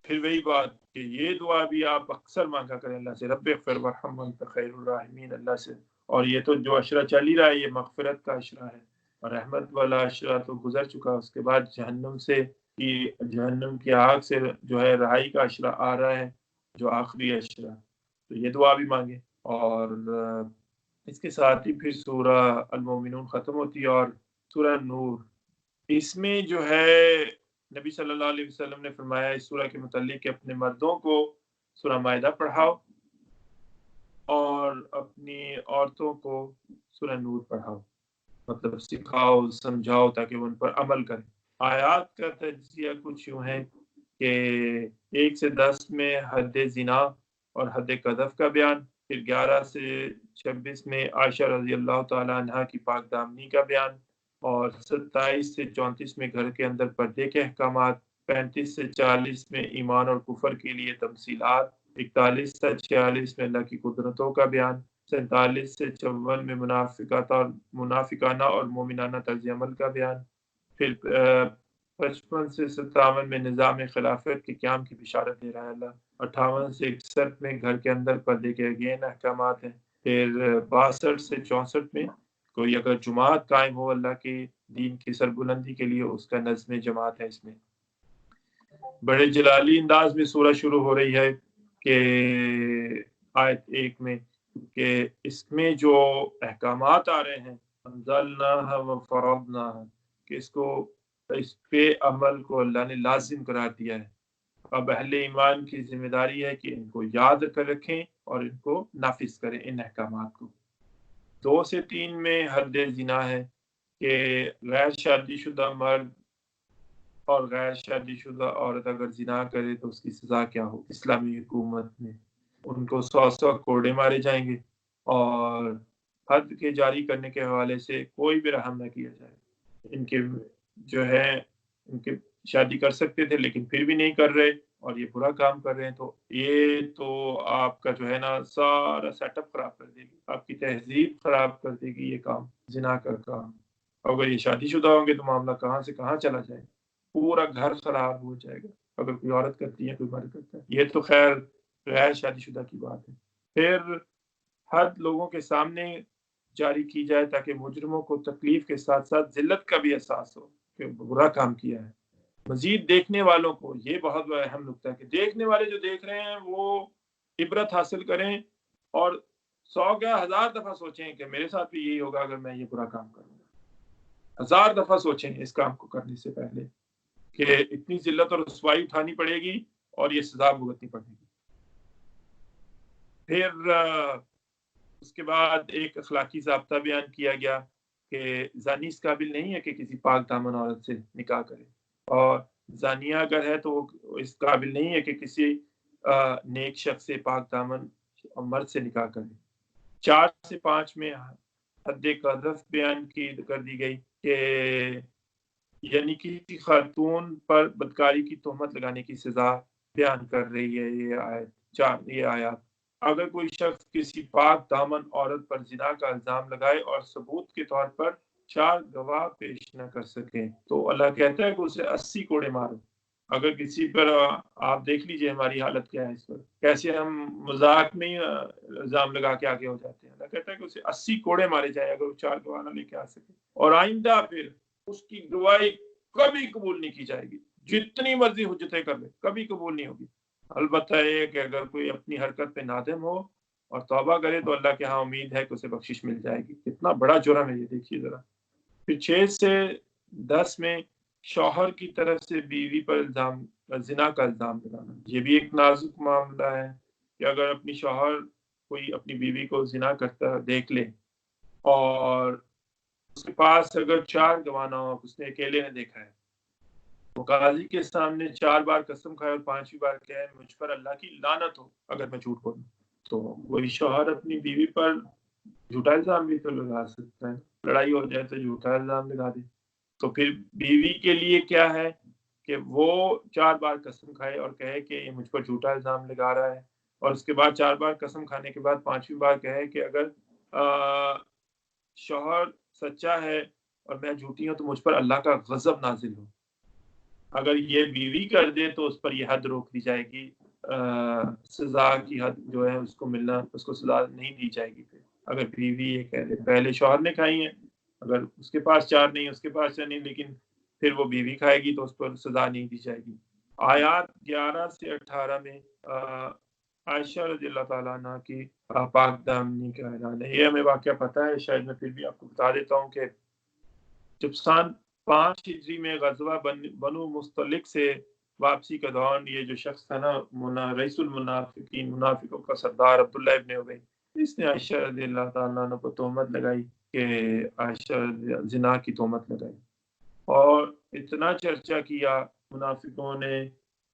پھر وہی بات کہ یہ دعا بھی آپ اکثر مانگا کریں اللہ سے، رب اغفر وارحم وانت خیر الراحمین، اللہ سے۔ اور یہ تو جو عشرہ چل ہی رہا ہے یہ مغفرت کا عشرہ ہے، اور رحمت والا عشرہ تو گزر چکا، اس کے بعد جہنم کی آگ سے جو ہے رہائی کا عشرہ آ رہا ہے، جو آخری عشرہ۔ تو یہ دعا بھی مانگے، اور اس کے ساتھ ہی پھر سورہ المومنون ختم ہوتی ہے، اور سورہ نور، اس میں جو ہے نبی صلی اللہ علیہ وسلم نے فرمایا اس سورہ کے متعلق کہ اپنے مردوں کو سورہ مائدہ پڑھاؤ اور اپنی عورتوں کو سورہ نور پڑھاؤ، مطلب سکھاؤ، سمجھاؤ تاکہ وہ ان پر عمل کریں۔ آیات کا تجزیہ کچھ یوں ہے کہ 1 سے 10 میں حد زنا اور حد قذف کا بیان، پھر 11 سے 26 میں عائشہ رضی اللہ تعالی عنہا کی پاک دامنی کا بیان، اور 27 سے 34 میں گھر کے اندر پردے کے احکامات، 35 سے 40 میں ایمان اور کفر کے لیے تمثیلات، 41 سے 46 میں اللہ کی قدرتوں کا بیان، 47 سے 54 میں منافقانہ اور مومنانہ طرز عمل کا بیان، پھر 55 سے 57 میں نظام خلافت کے قیام کی بشارت دے رہا ہے اللہ، 58 سے 61 میں گھر کے اندر پردے کے اگین احکامات ہیں، پھر 62 سے 64 میں کوئی اگر جماعت قائم ہو اللہ کے دین کی سربلندی کے لیے، اس کا نظم جماعت ہے۔ اس میں بڑے جلالی انداز میں سورہ شروع ہو رہی ہے کہ آیت 1 میں کہ اس میں جو احکامات آ رہے ہیں انزلناها وفرضناها، کہ اس پہ عمل کو اللہ نے لازم قرار دیا ہے۔ اب اہل ایمان کی ذمہ داری ہے کہ ان کو یاد کر رکھیں اور ان کو نافذ کریں، ان احکامات کو۔ 2 سے 3 میں حد زنا ہے کہ غیر شادی شدہ مرد اور غیر شادی شدہ عورت اگر زنا کرے تو اس کی سزا کیا ہو۔ اسلامی حکومت میں ان کو 100 کوڑے مارے جائیں گے، اور حد کے جاری کرنے کے حوالے سے کوئی بھی رحم نہ کیا جائے۔ ان کے جو ہے ان کے شادی کر سکتے تھے لیکن پھر بھی نہیں کر رہے، اور یہ برا کام کر رہے ہیں، تو یہ تو آپ کا جو ہے نا سارا سیٹ اپ خراب کر دے گی، آپ کی تہذیب خراب کر دے گی یہ کام، زنا کا کام۔ اگر یہ شادی شدہ ہوں گے تو معاملہ کہاں سے کہاں چلا جائے، پورا گھر خراب ہو جائے گا اگر کوئی عورت کرتی ہے کوئی مرد کرتا ہے۔ یہ تو خیر غیر شادی شدہ کی بات ہے۔ پھر حد لوگوں کے سامنے جاری کی جائے تاکہ مجرموں کو تکلیف کے ساتھ ساتھ ذلت کا بھی احساس ہو کہ برا کام کیا ہے۔ مزید دیکھنے والوں کو، یہ بہت اہم نکتہ ہے کہ دیکھنے والے جو دیکھ رہے ہیں وہ عبرت حاصل کریں، اور 100 کیا 1000 دفعہ سوچیں کہ میرے ساتھ بھی یہی ہوگا اگر میں یہ برا کام کروں گا۔ 1000 دفعہ سوچیں اس کام کو کرنے سے پہلے کہ اتنی ذلت اور رسوائی اٹھانی پڑے گی اور یہ سزا بھگتنی پڑے گی۔ پھر اس کے بعد ایک اخلاقی ضابطہ بیان کیا گیا کہ زانی اس قابل نہیں ہے کہ کسی پاک دامن عورت سے نکاح کرے، اور زانیہ اگر ہے تو وہ اس قابل نہیں ہے کہ کسی نیک شخص سے پاک دامن مرد سے نکاح کرے۔ 4 سے 5 میں حد قذف بیان کر دی گئی کہ یعنی کسی خاتون پر بدکاری کی تہمت لگانے کی سزا بیان کر رہی ہے یہ آیات۔ اگر کوئی شخص کسی پاک دامن عورت پر زنا کا الزام لگائے اور ثبوت کے طور پر 4 گواہ پیش نہ کر سکے تو اللہ کہتا ہے کہ اسے 80 کوڑے مارو۔ اگر کسی پر آپ دیکھ لیجئے ہماری حالت کیا ہے اس پر، کیسے ہم مذاق میں ہی الزام لگا کے آگے ہو جاتے ہیں۔ اللہ کہتا ہے کہ اسے 80 کوڑے مارے جائے اگر وہ 4 گواہ نہ لے کے آ سکے، اور آئندہ پھر اس کی گواہی کبھی قبول نہیں کی جائے گی، جتنی مرضی حجتیں کر لے کبھی قبول نہیں ہوگی۔ البتہ یہ کہ اگر کوئی اپنی حرکت پہ نادم ہو اور توبہ کرے تو اللہ کے ہاں امید ہے کہ اسے بخشش مل جائے گی۔ کتنا بڑا جرم ہے یہ، دیکھیے ذرا۔ پھر 6 سے 10 میں شوہر کی طرف سے بیوی پر زنا کا الزام لگانا، یہ بھی ایک نازک معاملہ ہے کہ اگر اپنی شوہر کوئی اپنی بیوی کو زنا کرتا دیکھ لے اور اس کے پاس اگر 4 گواہ نہ ہو، اس نے اکیلے نے دیکھا ہے، وہ قاضی کے سامنے 4 بار قسم کھائے اور 5ویں بار کہے مجھ پر اللہ کی لعنت ہو اگر میں جھوٹ بولوں، تو وہی شوہر اپنی بیوی پر جھوٹا الزام بھی تو لگا سکتا ہے، لڑائی ہو جائے تو جھوٹا الزام لگا دے۔ تو پھر بیوی کے لیے کیا ہے کہ وہ 4 بار قسم کھائے اور کہے کہ یہ مجھ پر جھوٹا الزام لگا رہا ہے، اور اس کے بعد 4 بار قسم کھانے کے بعد 5ویں بار کہے کہ اگر شوہر سچا ہے اور میں جھوٹی ہوں تو مجھ پر اللہ کا غضب نازل ہو۔ اگر یہ بیوی کر دے تو اس پر یہ حد روک دی جائے گی، سزا کی حد جو ہے اس کو ملنا، اس کو سزا نہیں دی جائے گی۔ پھر اگر بیوی یہ کہہ دے پہلے شوہر نے کھائی ہیں، اگر اس کے پاس 4 نہیں، اس کے پاس 4 نہیں، لیکن پھر وہ بیوی کھائے گی تو اس پر سزا نہیں دی جائے گی۔ آیات 11 سے 18 میں عائشہ رضی اللہ تعالیٰ عنہ کی پاک دامنی کا اعلان ہے۔ یہ ہمیں واقعہ پتہ ہے، شاید میں پھر بھی آپ کو بتا دیتا ہوں کہ جب سن 5 ہجری میں غزوہ بنو مستلق سے واپسی کا دوران یہ جو شخص تھا نا، رئیس المنافقین، منافقوں کا سردار عبداللہ ابن ابی، اس نے عائشہ رضی اللہ تعالیٰ عنہ کو تہمت لگائی کہ عائشہ زنا کی تہمت لگائی، اور اتنا چرچا کیا منافقوں نے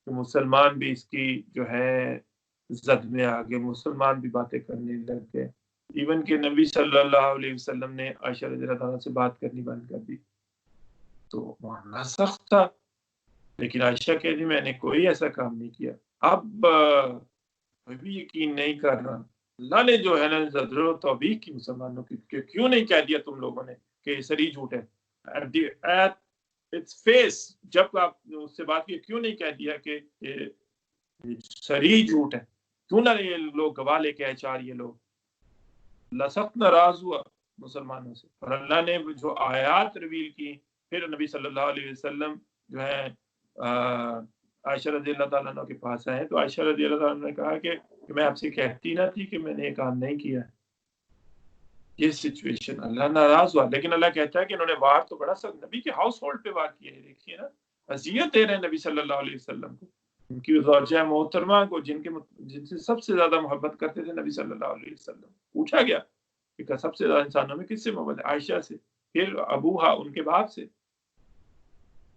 کہ مسلمان بھی اس کی جو ہے زد میں آگے، مسلمان بھی باتیں کرنے لگ گئے، ایون کہ نبی صلی اللہ علیہ وسلم نے عائشہ رضی اللہ تعالیٰ سے بات کرنی بند کر دی۔ تو معاملہ سخت تھا، لیکن عائشہ کہتی میں نے کوئی ایسا کام نہیں کیا۔ اب کوئی بھی یقین نہیں کر رہا، اللہ نے جو ہے نا زجر و توبیخ کی مسلمانوں کی کہ کیوں نہیں کہہ دیا تم لوگوں نے کہ یہ سری جھوٹ ہے، ایٹ اٹس فیس، جب آپ نے اس سے بات کی کیوں نہیں کہہ دیا کہ یہ سری جھوٹ ہے، کیوں نہ یہ لوگ گواہ لے کے آئے 4 یہ لوگ۔ اللہ سخت ناراض ہوا مسلمانوں سے، اور اللہ نے جو آیات ریویل کی، پھر نبی صلی اللہ علیہ وسلم جو ہے عائشہ رضی اللہ تعالیٰ عنہ کے پاس آئے، تو عائشہ رضی اللہ تعالیٰ عنہ نے کہا کہ میں آپ سے کہتی نہ تھی کہ میں نے یہ کام نہیں کیا ہے۔ یہ سچویشن، اللہ ناراض ہوا، لیکن اللہ کہتا ہے کہ انہوں نے وار تو بڑا سخت نبی کے ہاؤس ہولڈ پہ وار کیا ہے، دیکھیے نا، اذیت دے رہے ہیں نبی صلی اللہ علیہ وسلم کو، ان کی زوجہ محترمہ کو جن سے سب سے زیادہ محبت کرتے تھے نبی صلی اللہ علیہ وسلم، پوچھا گیا کہ سب سے زیادہ انسانوں میں کس سے محبت ہے؟ عائشہ سے، پھر ابوہا ان کے باپ سے،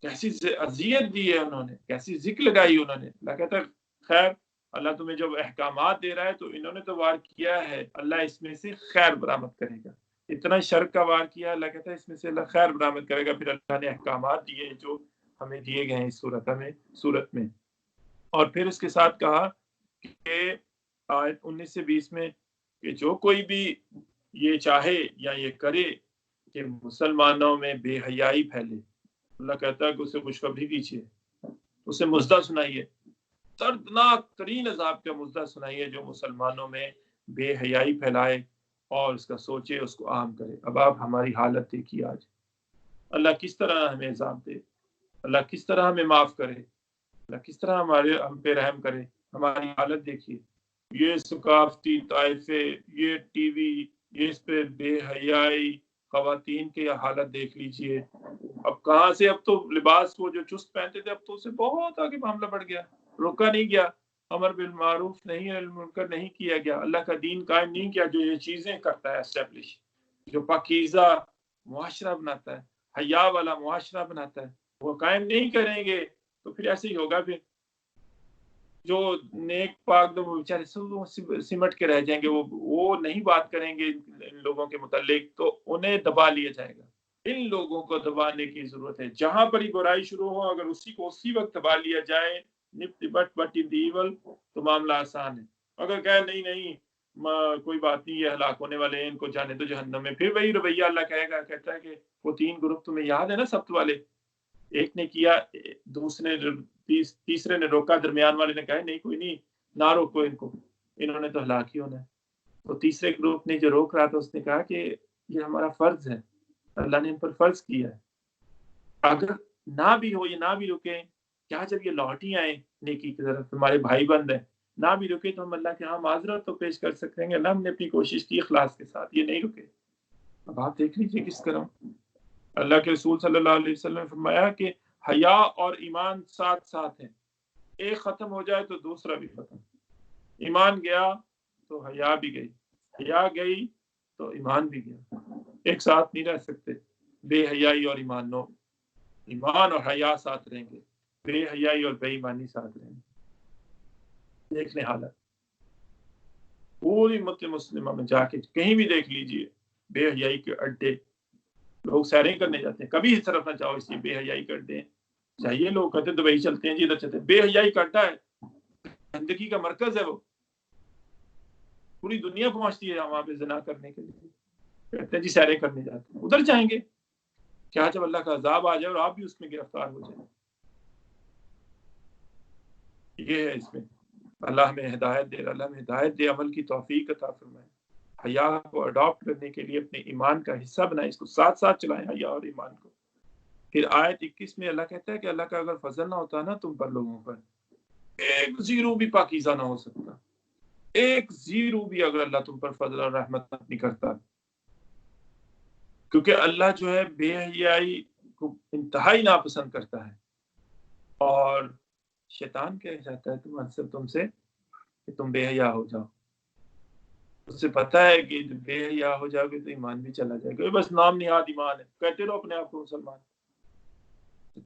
کیسی اذیت دی ہے انہوں نے، کیسی ذکر لگائی انہوں نے۔ اللہ کہتا ہے خیر، اللہ تمہیں جب احکامات دے رہا ہے تو انہوں نے تو وار کیا ہے، اللہ اس میں سے خیر برآمد کرے گا، اتنا شر کا وار کیا، اللہ کہتا ہے اس میں سے اللہ خیر برآمد کرے گا۔ پھر اللہ نے احکامات دیے جو ہمیں دیے گئے ہیں اس صورت میں، اور پھر اس کے ساتھ کہا کہ آیت 19 سے 20 میں کہ جو کوئی بھی یہ چاہے یا یہ کرے کہ مسلمانوں میں بے حیائی پھیلے، اللہ کہتا ہے کہ اسے خوشخبری دیجیے، اسے مزدہ سنائیے، دردناک ترین عذاب کا مزدہ سنائیے جو مسلمانوں میں بے حیائی پھیلائے اور اس کا سوچے، اس کو عام کرے۔ اب آپ ہماری حالت دیکھیے آج، اللہ کس طرح ہمیں عذاب دے، اللہ کس طرح ہمیں معاف کرے، اللہ کس طرح ہم پہ رحم کرے۔ ہماری حالت دیکھیے، یہ ثقافتی طائفے، یہ ٹی وی، یہ اس پہ بے حیائی، خواتین کی حالت دیکھ لیجئے۔ اب کہاں سے، اب تو لباس کو جو چست پہنتے تھے اب تو اسے بہت آگے معاملہ بڑھ گیا، روکا نہیں گیا، امر بالمعروف نہیں المنکر نہیں کیا گیا، اللہ کا دین قائم نہیں کیا جو یہ چیزیں کرتا ہے اسٹیبلش، جو پاکیزہ معاشرہ بناتا ہے، حیا والا معاشرہ بناتا ہے، وہ قائم نہیں کریں گے تو پھر ایسے ہی ہوگا۔ پھر جو نیک پاک لوگ بیچارے سمٹ کے رہ جائیں گے، وہ نہیں بات کریں گے ان لوگوں کے متعلق، تو انہیں دبا لیا جائے گا۔ ان لوگوں کو دبانے کی ضرورت ہے، جہاں پر ہی برائی شروع ہو اگر اسی کو اسی وقت دبا لیا جائے، بٹ ان دی ایول، تو معاملہ آسان ہے۔ اگر کہے نہیں کوئی بات نہیں، یہ ہلاک ہونے والے ہیں، ان کو جانے تو جہنم میں، پھر وہی رویہ اللہ کہے گا، کہتا ہے کہ وہ 3 گروپ تمہیں یاد ہے نا سبت والے، ایک نے کیا، تیسرے نے روکا، درمیان والے نے کہا نہیں کوئی نہیں، نہ روکو ان کو، انہوں نے تو ہلاک ہی ہونا ہے۔ تو تیسرے گروپ نے جو روک رہا تھا اس نے کہا کہ یہ ہمارا فرض ہے، اللہ نے ہم پر فرض کیا ہے، اگر نہ بھی ہو، یہ نہ بھی رکے، کیا جب یہ لوٹ ہی آئے نیکی کی طرف، ہمارے بھائی بند ہیں، نہ بھی رکے تو ہم اللہ کے ہاں معذرت تو پیش کر سکتے ہیں کہ اللہ ہم نے اپنی کوشش کی اخلاص کے ساتھ، یہ نہیں رکے۔ اب آپ دیکھ لیجیے کس طرح اللہ کے رسول صلی اللہ علیہ وسلم نے فرمایا کہ حیا اور ایمان ساتھ ساتھ ہیں، ایک ختم ہو جائے تو دوسرا بھی ختم، ایمان گیا تو حیا بھی گئی، حیا گئی تو ایمان بھی گیا، ایک ساتھ نہیں رہ سکتے۔ بے حیائی اور ایمان اور حیا ساتھ رہیں گے، بے حیائی اور بے ایمانی ساتھ رہیں گے۔ دیکھ لیں حالت پوری امت مسلمہ میں جا کے کہیں بھی دیکھ لیجئے، بے حیائی کے اڈے، لوگ سیریں کرنے جاتے ہیں، کبھی اس طرف نہ جاؤ، اس لیے بے حیائی کے اڈے ہیں۔ چاہیے لوگ کہتے ہیں دبئی چلتے ہیں جی، ادھر چلتے ہیں، بے حیائی کا اڈا ہے، گندگی کا مرکز ہے وہ، پوری دنیا پہنچتی ہے وہاں پہ زنا کرنے کے لیے، کہتے ہیں جی سیریں کرنے جاتے ہیں، ادھر جائیں گے کیا جب اللہ کا عذاب آ جائے اور آپ بھی اس میں گرفتار ہو جائیں؟ یہ ہے اس میں اللہ ہمیں ہدایت دے، اللہ ہمیں ہدایت دے، عمل کی توفیق عطا فرمائے، حیا کو اڈاپٹ کرنے کے لیے اپنے ایمان کا حصہ بنائیں، اس کو ساتھ ساتھ چلائیں حیا اور ایمان کو۔ پھر آیت 21 میں اللہ کہتا ہے کہ اللہ کا اگر فضل نہ ہوتا نا تم پر لوگوں پر، ایک زیرو بھی پاکیزہ نہ ہو سکتا، ایک زیرو بھی اگر اللہ تم پر فضل اور رحمت نہیں کرتا، کیونکہ اللہ جو ہے بے حیائی کو انتہائی ناپسند کرتا ہے، اور شیطان کہہ جاتا ہے تم سے کہ تم بے حیا ہو جاؤ، اس سے پتا ہے کہ بے حیا ہو جاؤ گے تو ایمان بھی چلا جائے گا، بس نام نہاد ایمان ہے، کہتے رہو اپنے آپ کو مسلمان،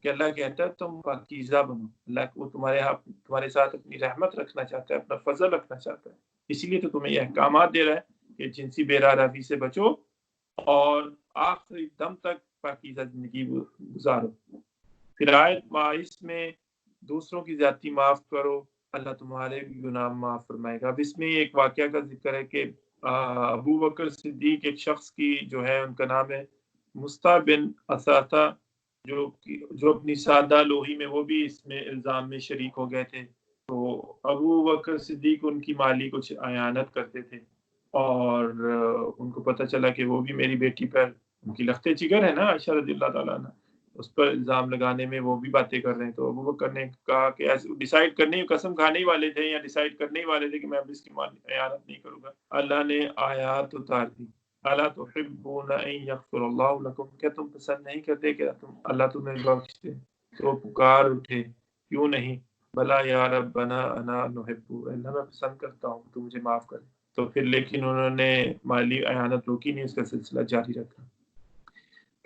کہ اللہ کہتا ہے تم پاکیزہ بنو، اللہ وہ تمہارے ساتھ اپنی رحمت رکھنا چاہتا ہے، اپنا فضل رکھنا چاہتا ہے، اسی لیے تو تمہیں یہ احکامات دے رہا ہے کہ جنسی بے راروی سے بچو اور آخری دم تک پاکیزہ زندگی گزارو۔ پھر آیت 22 میں دوسروں کی زیادتی معاف کرو، اللہ تمہارے بھی گناہ معاف فرمائے گا۔ اب اس میں ایک واقعہ کا ذکر ہے کہ ابو بکر صدیق ایک شخص کی جو ہے ان کا نام ہے مصطح بن اساتہ، جو اپنی سادہ لوہی میں وہ بھی اس میں الزام میں شریک ہو گئے تھے، تو ابو بکر صدیق ان کی مالی کچھ اعانت کرتے تھے، اور ان کو پتہ چلا کہ وہ بھی میری بیٹی پر، ان کی لخت جگر ہے نا عائشہ رضی اللہ تعالیٰ عنہ، اس پر الزام لگانے میں وہ بھی باتیں کر رہے ہیں، تو ابو بکر نے کہا کہ ڈیسائیڈ کرنے قسم کھانے ہی والے تھے یا ڈیسائیڈ کرنے ہی والے تھے کہ میں اب اس کی اعانت نہیں کروں گا، اللہ نے آیات اتار دی، الا تحبون ان یغفر اللہ لکم، کیا تم پسند نہیں کرتے کہ اللہ تمہیں بخش دے؟ تو پکار اٹھے کیوں نہیں، بلا یا ربنا انا نحب، اللہ میں پسند کرتا ہوں تو مجھے معاف کرے، تو پھر لیکن انہوں نے مالی اعانت روکی نہیں، اس کا سلسلہ جاری رکھا۔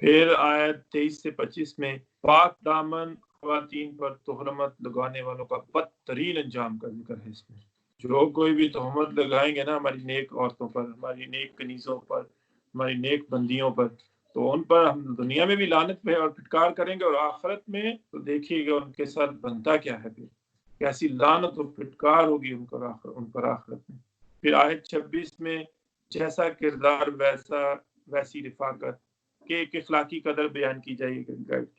پھر آیت 23 سے 25 میں پاک دامن خواتین پر تہمت لگانے والوں کا بدترین انجام کا ذکر ہے۔ اس میں جو کوئی بھی تہمت لگائیں گے نا ہماری نیک عورتوں پر، ہماری نیک کنیزوں پر، ہماری نیک بندیوں پر، تو ان پر ہم دنیا میں بھی لعنت پہ اور پھٹکار کریں گے، اور آخرت میں تو دیکھیے گا ان کے ساتھ بنتا کیا ہے، پھر کیسی لعنت اور پھٹکار ہوگی ان پر آخرت میں۔ پھر آیت 26 میں جیسا کردار ویسی رفاقت، کہ ایک اخلاقی قدر بیان کی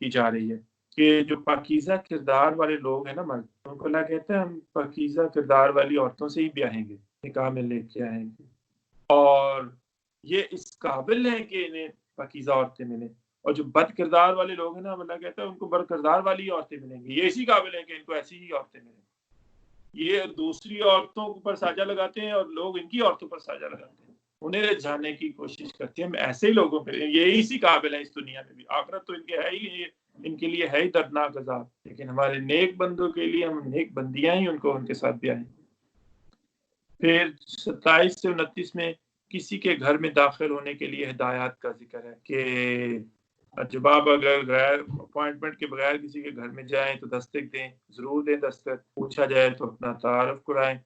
جا رہی ہے کہ جو پاکیزہ کردار والے لوگ ہیں نا مرد، ان کو اللہ کہتا ہے ہم پاکیزہ کردار والی عورتوں سے ہی بیاہیں گے، نکاح میں لے کے آئیں گے، اور یہ اس قابل ہیں کہ انہیں پاکیزہ عورتیں ملیں، اور جو بد کردار والے لوگ ہیں نا اللہ کہتا ہے ان کو بد کردار والی عورتیں ملیں گی، یہ اسی قابل ہیں کہ ان کو ایسی ہی عورتیں ملیں، یہ دوسری عورتوں پر ساجہ لگاتے ہیں اور لوگ ان کی عورتوں پر ساجہ لگاتے ہیں، انہیں رجھانے کی کوشش کرتے ہیں، ہم ایسے ہی لوگوں پہ یہ اسی قابل ہیں اس دنیا میں بھی، آخرت تو ان کے ہے ہی، ان کے لیے ہے ہی دردناک عذاب، لیکن ہمارے نیک بندوں کے لیے ہم نیک بندیاں ہی ان کو ان کے ساتھ بیائیں۔ پھر 27 سے 29 میں کسی کے گھر میں داخل ہونے کے لیے ہدایات کا ذکر ہے کہ جب آپ اگر غیر اپوائنٹمنٹ کے بغیر کسی کے گھر میں جائیں تو دستک دیں، ضرور دیں دستک، پوچھا جائے تو اپنا تعارف کرائیں،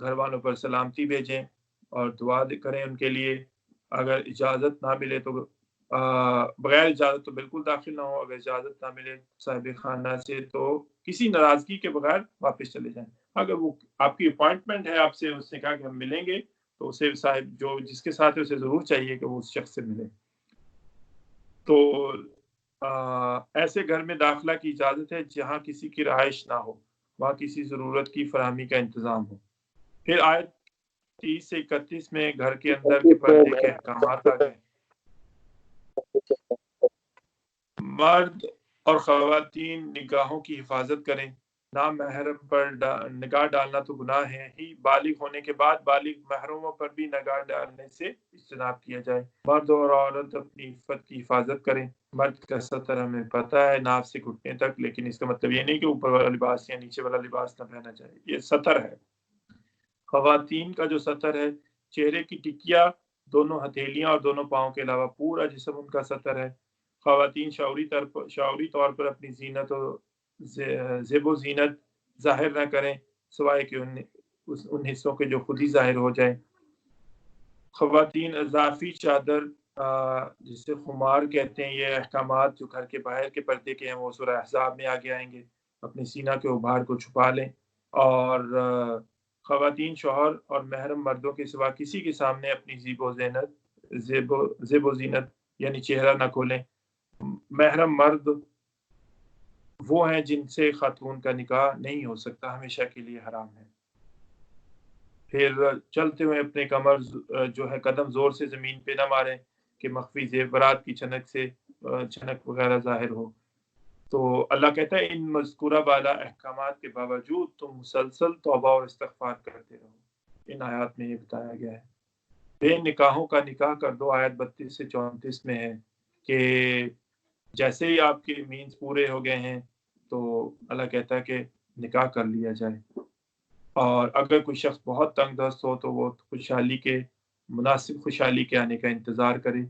گھر والوں پر سلامتی بھیجیں اور دعا کریں ان کے لیے، اگر اجازت نہ ملے تو بغیر اجازت تو بالکل داخل نہ ہو، اگر اجازت نہ ملے صاحب خانہ سے تو کسی ناراضگی کے بغیر واپس چلے جائیں، اگر وہ آپ کی اپوائنٹمنٹ ہے آپ سے، اس نے کہا کہ ہم ملیں گے تو اسے صاحب جو جس کے ساتھ ہے اسے ضرور چاہیے کہ وہ اس شخص سے ملے۔ تو ایسے گھر میں داخلہ کی اجازت ہے جہاں کسی کی رہائش نہ ہو، وہاں کسی ضرورت کی فراہمی کا انتظام ہو۔ پھر آیت 30 سے 31 میں گھر کے اندر کے پردے کے احکامات آ گئے، مرد اور خواتین نگاہوں کی حفاظت کریں، نامحرم پر نگاہ ڈالنا تو گناہ ہے ہی، بالغ ہونے کے بعد بالغ محرموں پر بھی نگاہ ڈالنے سے اجتناب کیا جائے، مرد اور عورت اپنی عفت کی حفاظت کریں، مرد کا ستر ہمیں پتہ ہے ناف سے گھٹنے تک، لیکن اس کا مطلب یہ نہیں کہ اوپر والا لباس یا نیچے والا لباس نہ پہنا جائے، یہ ستر ہے۔ خواتین کا جو ستر ہے چہرے کی ٹکیا، دونوں ہتھیلیاں اور دونوں پاؤں کے علاوہ پورا جسم ان کا ستر ہے، خواتین شعوری طور پر اپنی زینت و زیب و زینت ظاہر نہ کریں سوائے کہ ان حصوں کے جو خود ہی ظاہر ہو جائیں۔ خواتین اضافی چادر جسے خمار کہتے ہیں، یہ احکامات جو گھر کے باہر کے پردے کے ہیں وہ سورہ احزاب میں آگے آئیں گے۔ اپنے سینہ کے ابھار کو چھپا لیں، اور خواتین شوہر اور محرم مردوں کے سوا کسی کے سامنے اپنی زیب و زینت یعنی چہرہ نہ کھولیں۔ محرم مرد وہ ہیں جن سے خاتون کا نکاح نہیں ہو سکتا، ہمیشہ کے لیے حرام ہے۔ پھر چلتے ہوئے اپنے کمر جو ہے قدم زور سے زمین پہ نہ ماریں کہ مخفی زیورات کی چھنک وغیرہ ظاہر ہو۔ تو اللہ کہتا ہے ان مذکورہ بالا احکامات کے باوجود تم مسلسل توبہ اور استغفار کرتے رہو۔ ان آیات میں یہ بتایا گیا ہے۔ بے نکاحوں کا نکاح کر دو، آیت 32 سے 34 میں ہے کہ جیسے ہی آپ کے مینز پورے ہو گئے ہیں تو اللہ کہتا ہے کہ نکاح کر لیا جائے، اور اگر کوئی شخص بہت تنگ دست ہو تو وہ مناسب خوشحالی کے آنے کا انتظار کرے۔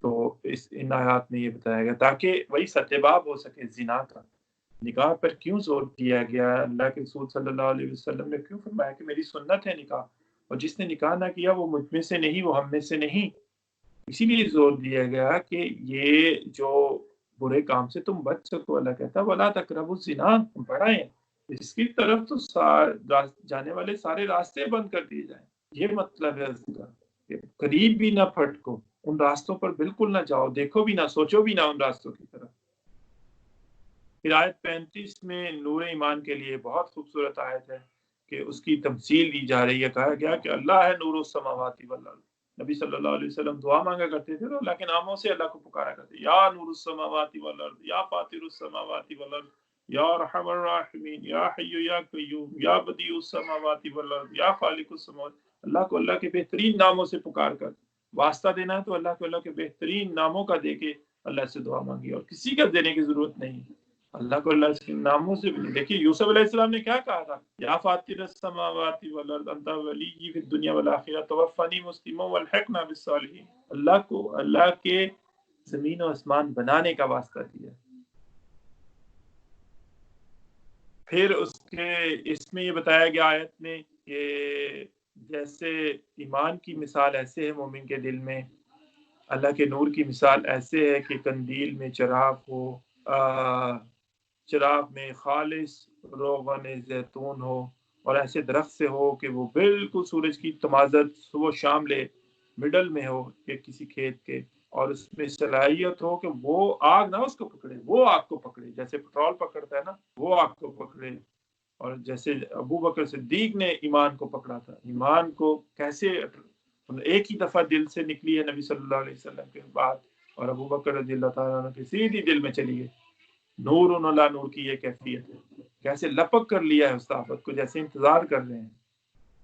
تو ان آیات میں یہ بتایا گیا تاکہ وہی ستباب ہو سکے زنا کا۔ نکاح پر کیوں زور دیا گیا؟ اللہ کے رسول صلی اللہ علیہ وسلم نے کیوں فرمایا کہ میری سنت ہے نکاح، اور جس نے نکاح نہ کیا وہ مجھ میں سے نہیں، وہ ہم میں سے نہیں۔ اسی لیے زور دیا گیا کہ یہ جو برے کام سے تم بچ سکو۔ اللہ کہتا ہے وَلَا تَقْرَبُوا الزِّنَا، بڑھائیں اس کی طرف تو جانے والے سارے راستے بند کر دیے جائیں۔ یہ مطلب ہے اس کا کہ قریب بھی نہ پھٹکو، ان راستوں پر بالکل نہ جاؤ، دیکھو بھی نہ، سوچو بھی نہ ان راستوں کی طرف۔ پھر آیت 35 میں نور ایمان کے لیے بہت خوبصورت آیت ہے کہ اس کی تمثیل دی جا رہی ہے۔ کہا گیا کہ اللہ ہے نور السماوات والارض۔ نبی صلی اللہ علیہ وسلم دعا مانگا کرتے تھے اور اللہ کے ناموں سے اللہ کو پکارا کرتے، یا نور السماوات والارض، یا فاطر السماوات والارض، یا ارحم الراحمین، یا حی یا قیوم، یا بدیع السماوات والارض، یا خالق السماوات۔ اللہ کو اللہ کے بہترین ناموں سے پکار کر واسطہ دینا ہے تو اللہ کو اللہ کے بہترین ناموں کا دے کے اللہ سے دعا مانگی، اور کسی کا دینے کی ضرورت نہیں، اللہ کو اللہ کے ناموں سے بھی۔ دیکھیے یوسف علیہ السلام نے کیا کہا تھا، یا فاطر السماوات والارض انت ولی فی الدنیا والآخرہ توفنی مسلما والحقنا بالصالحین۔ اللہ کو اللہ کے زمین و آسمان بنانے کا واسطہ دیا۔ پھر اس میں یہ بتایا گیا آیت میں کہ جیسے ایمان کی مثال ایسے ہے مومن کے دل میں، اللہ کے نور کی مثال ایسے ہے کہ قندیل میں چراغ ہو، چراغ میں خالص روغن زیتون ہو، اور ایسے درخت سے ہو کہ وہ بالکل سورج کی تمازت صبح و شام لے مڈل میں ہو کہ کسی کھیت کے، اور اس میں صلاحیت ہو کہ وہ آگ نہ اس کو پکڑے، وہ آگ کو پکڑے، جیسے پٹرول پکڑتا ہے نا، وہ آگ کو پکڑے۔ اور جیسے ابو بکر صدیق نے ایمان کو پکڑا تھا، ایمان کو کیسے ایک ہی دفعہ دل سے نکلی ہے نبی صلی اللہ علیہ وسلم کے بعد، اور ابو بکر رضی اللہ تعالیٰ عنہ کے سیدھی دل میں چلی گئی۔ نور لا نور کی یہ کیفیت ہے، کیسے لپک کر لیا ہے اس طاقت کو، جیسے انتظار کر رہے ہیں۔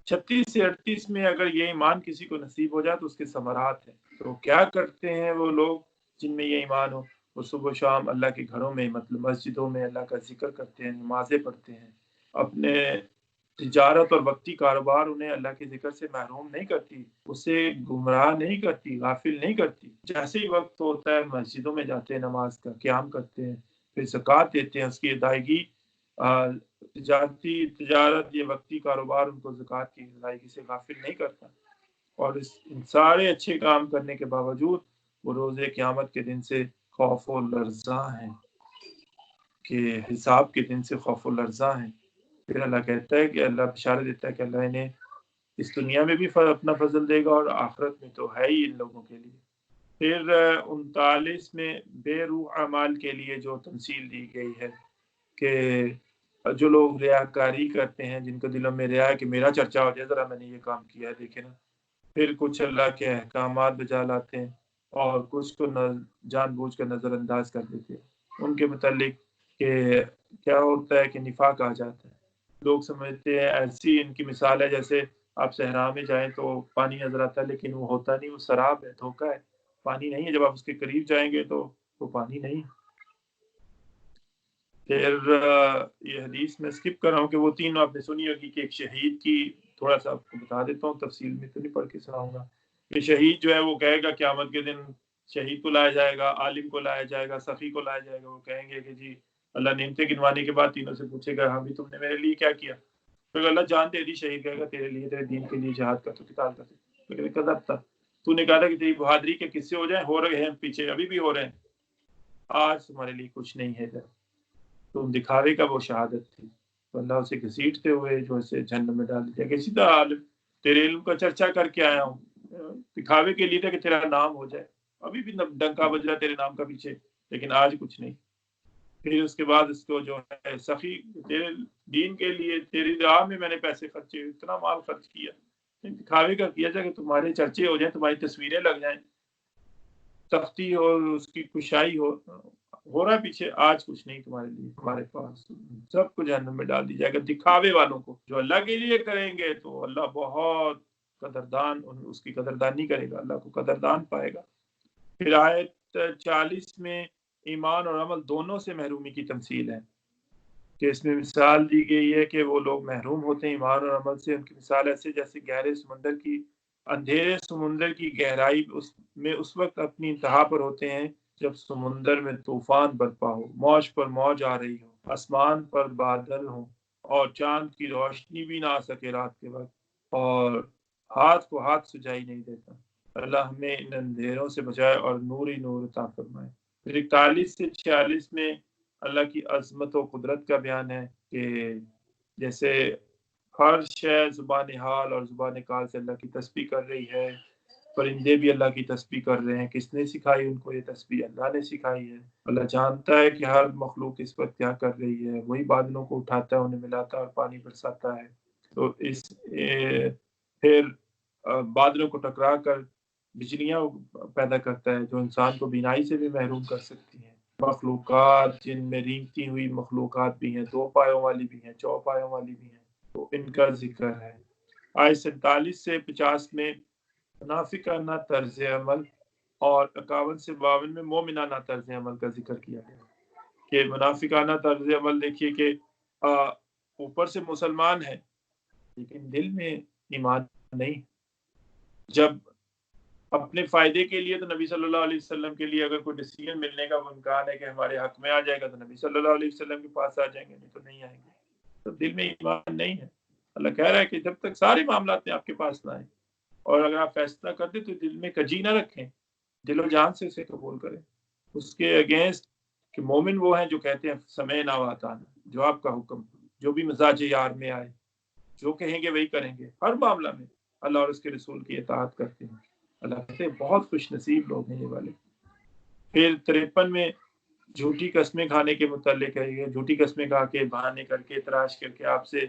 36 سے 38 میں اگر یہ ایمان کسی کو نصیب ہو جائے تو اس کے ثمرات ہیں۔ تو کیا کرتے ہیں وہ لوگ جن میں یہ ایمان ہو؟ وہ صبح و شام اللہ کے گھروں میں، مطلب مسجدوں میں اللہ کا ذکر کرتے ہیں، نمازیں پڑھتے ہیں، اپنے تجارت اور وقتی کاروبار انہیں اللہ کے ذکر سے محروم نہیں کرتی، اسے گمراہ نہیں کرتی، غافل نہیں کرتی۔ جیسے ہی وقت ہوتا ہے مسجدوں میں جاتے ہیں، نماز کا قیام کرتے ہیں، پھر زکوٰۃ دیتے ہیں، اس کی ادائیگی، تجارت یہ وقتی کاروبار ان کو زکوٰۃ کی ادائیگی سے غافل نہیں کرتا، اور ان سارے اچھے کام کرنے کے باوجود وہ روز قیامت کے دن سے خوف و لرزاں ہیں، کہ حساب کے دن سے خوف و لرزاں ہیں۔ پھر اللہ کہتا ہے کہ اللہ بشارت دیتا ہے کہ اللہ انہیں اس دنیا میں بھی اپنا فضل دے گا، اور آخرت میں تو ہے ہی ان لوگوں کے لیے۔ پھر 39 میں بے روح اعمال کے لیے جو تمثیل دی گئی ہے کہ جو لوگ ریاکاری کرتے ہیں، جن کو دلوں میں ریا ہے کہ میرا چرچا ہو جائے، ذرا میں نے یہ کام کیا ہے دیکھیں نا، پھر کچھ اللہ کے احکامات بجا لاتے ہیں اور کچھ کو جان بوجھ کر نظر انداز کر دیتے ہیں۔ ان کے متعلق کہ کیا ہوتا ہے کہ نفاق آ جاتا ہے، لوگ سمجھتے ہیں ایسی ان کی مثال ہے جیسے آپ صحرا میں جائیں تو پانی نظر آتا ہے لیکن وہ ہوتا نہیں، وہ سراب ہے، دھوکہ ہے، پانی نہیں ہے، جب آپ اس کے قریب جائیں گے تو وہ پانی نہیں۔ پھر یہ حدیث میں سکپ کر رہا ہوں کہ وہ تین آپ نے سنی ہوگی کہ ایک شہید کی، تھوڑا سا آپ کو بتا دیتا ہوں، تفصیل میں تو نہیں پڑھ کے سناؤں گا، کہ شہید جو ہے وہ کہے گا قیامت کے دن شہید کو لایا جائے گا، عالم کو لایا جائے گا، سخی کو لایا جائے گا، وہ کہیں گے کہ جی اللہ نعمتیں گنوانے کے بعد تینوں سے پوچھے گا ہاں بھی تم نے میرے لیے کیا کیا؟ پھر اللہ جان دے دی، شہید کہے گا تیرے لیے، تیرے دین کے لیے جہاد کا تو قتال کرتے، تو کذب تھا، تو نے کہا تھا کہ تیری بہادری کے قصے ہو جائیں، ہو رہے ہیں پیچھے، ابھی بھی ہو رہے ہیں، آج تمہارے لیے کچھ نہیں ہے، تم دکھاوے کا وہ شہادت تھی، تو اللہ اسے گھسیٹتے ہوئے جو اسے جہنم میں ڈال دیا کہ سیدھا عالم تیرے علم کا چرچا کر کے آیا ہوں، دکھاوے کے لیے تھا کہ تیرا نام ہو جائے، ابھی بھی ڈنکا بج رہا تیرے نام کا پیچھے، لیکن آج کچھ نہیں۔ پھر اس کے بعد اس کو جو ہے سخی، تیرے دین کے لیے تیری راہ میں میں نے پیسے خرچے، اتنا مال خرچ کیا، دکھاوے کا کیا جائے کہ تمہارے چرچے ہو جائیں، تمہاری تصویریں لگ جائیں، سختی ہو، اس کی کشائی ہو رہا ہے پیچھے، آج کچھ نہیں تمہارے لیے، تمہارے پاس سب کو جہنم میں ڈال دی جائے گا۔ دکھاوے والوں کو جو اللہ کے لیے کریں گے تو اللہ بہت قدردان، اس کی قدردانی کرے گا، اللہ کو قدردان پائے گا۔ پھر آیت 40 میں ایمان اور عمل دونوں سے محرومی کی تمثیل ہے، کہ اس میں مثال دی گئی ہے کہ وہ لوگ محروم ہوتے ہیں ایمان اور عمل سے، ان کی مثال ایسے جیسے گہرے سمندر کی، اندھیرے سمندر کی گہرائی اس وقت اپنی انتہا پر ہوتے ہیں جب سمندر میں طوفان برپا ہو، موج پر موج آ رہی ہو، آسمان پر بادل ہوں اور چاند کی روشنی بھی نہ آ سکے رات کے وقت، اور ہاتھ کو ہاتھ سجائی نہیں دیتا۔ اللہ ہمیں ان اندھیروں سے بچائے اور نور ہی نور عطا فرمائے۔ پھر 41 سے 46 میں اللہ کی عظمت و قدرت کا بیان ہے کہ جیسے ہر شے زبان حال اور زبان کال سے اللہ کی تسبیح کر رہی ہے، پرندے بھی اللہ کی تسبیح کر رہے ہیں، کس نے سکھائی ان کو یہ تسبیح؟ اللہ نے سکھائی ہے۔ اللہ جانتا ہے کہ ہر مخلوق اس وقت کیا کر رہی ہے، وہی بادلوں کو اٹھاتا ہے، انہیں ملاتا ہے اور پانی برساتا ہے، تو پھر بادلوں کو ٹکرا کر بجلیاں پیدا کرتا ہے جو انسان کو بینائی سے بھی محروم کر سکتی ہیں۔ مخلوقات جن میں رینگتی ہوئی مخلوقات بھی ہیں، 2 پایوں والی بھی ہیں، 4 پایوں والی بھی ہیں، تو ان کا ذکر ہے۔ آیت 47 سے 50 میں منافقانہ طرز عمل اور 51 سے 52 میں مومنانہ طرز عمل کا ذکر کیا گیا کہ منافقانہ طرز عمل دیکھیے کہ اوپر سے مسلمان ہے لیکن دل میں ایمان نہیں، جب اپنے فائدے کے لیے تو نبی صلی اللہ علیہ وسلم کے لیے اگر کوئی ڈیسیجن ملنے کا وہ امکان ہے کہ ہمارے حق میں آ جائے گا تو نبی صلی اللہ علیہ وسلم کے پاس آ جائیں گے، نہیں تو نہیں آئیں گے، تو دل میں ایمان نہیں ہے۔ اللہ کہہ رہا ہے کہ جب تک سارے معاملات میں آپ کے پاس نہ آئیں اور اگر آپ فیصلہ کرتے تو دل میں کجی نہ رکھیں، دل و جان سے اسے قبول کریں، اس کے اگینسٹ کہ مومن وہ ہیں جو کہتے ہیں سمعنا و اطعنا، جو آپ کا حکم، جو بھی مزاج یار میں آئے، جو کہیں گے وہی کریں گے، ہر معاملہ میں اللہ اور اس کے رسول کی اطاعت کرتے ہیں۔ اللہ کہتے ہیں بہت خوش نصیب لوگ ہیں یہ والے۔ پھر 53 میں جھوٹی قسمیں کھانے کے متعلق ہے، جھوٹی قسمیں کھا کے بہانے کر کے تراش کر کے آپ سے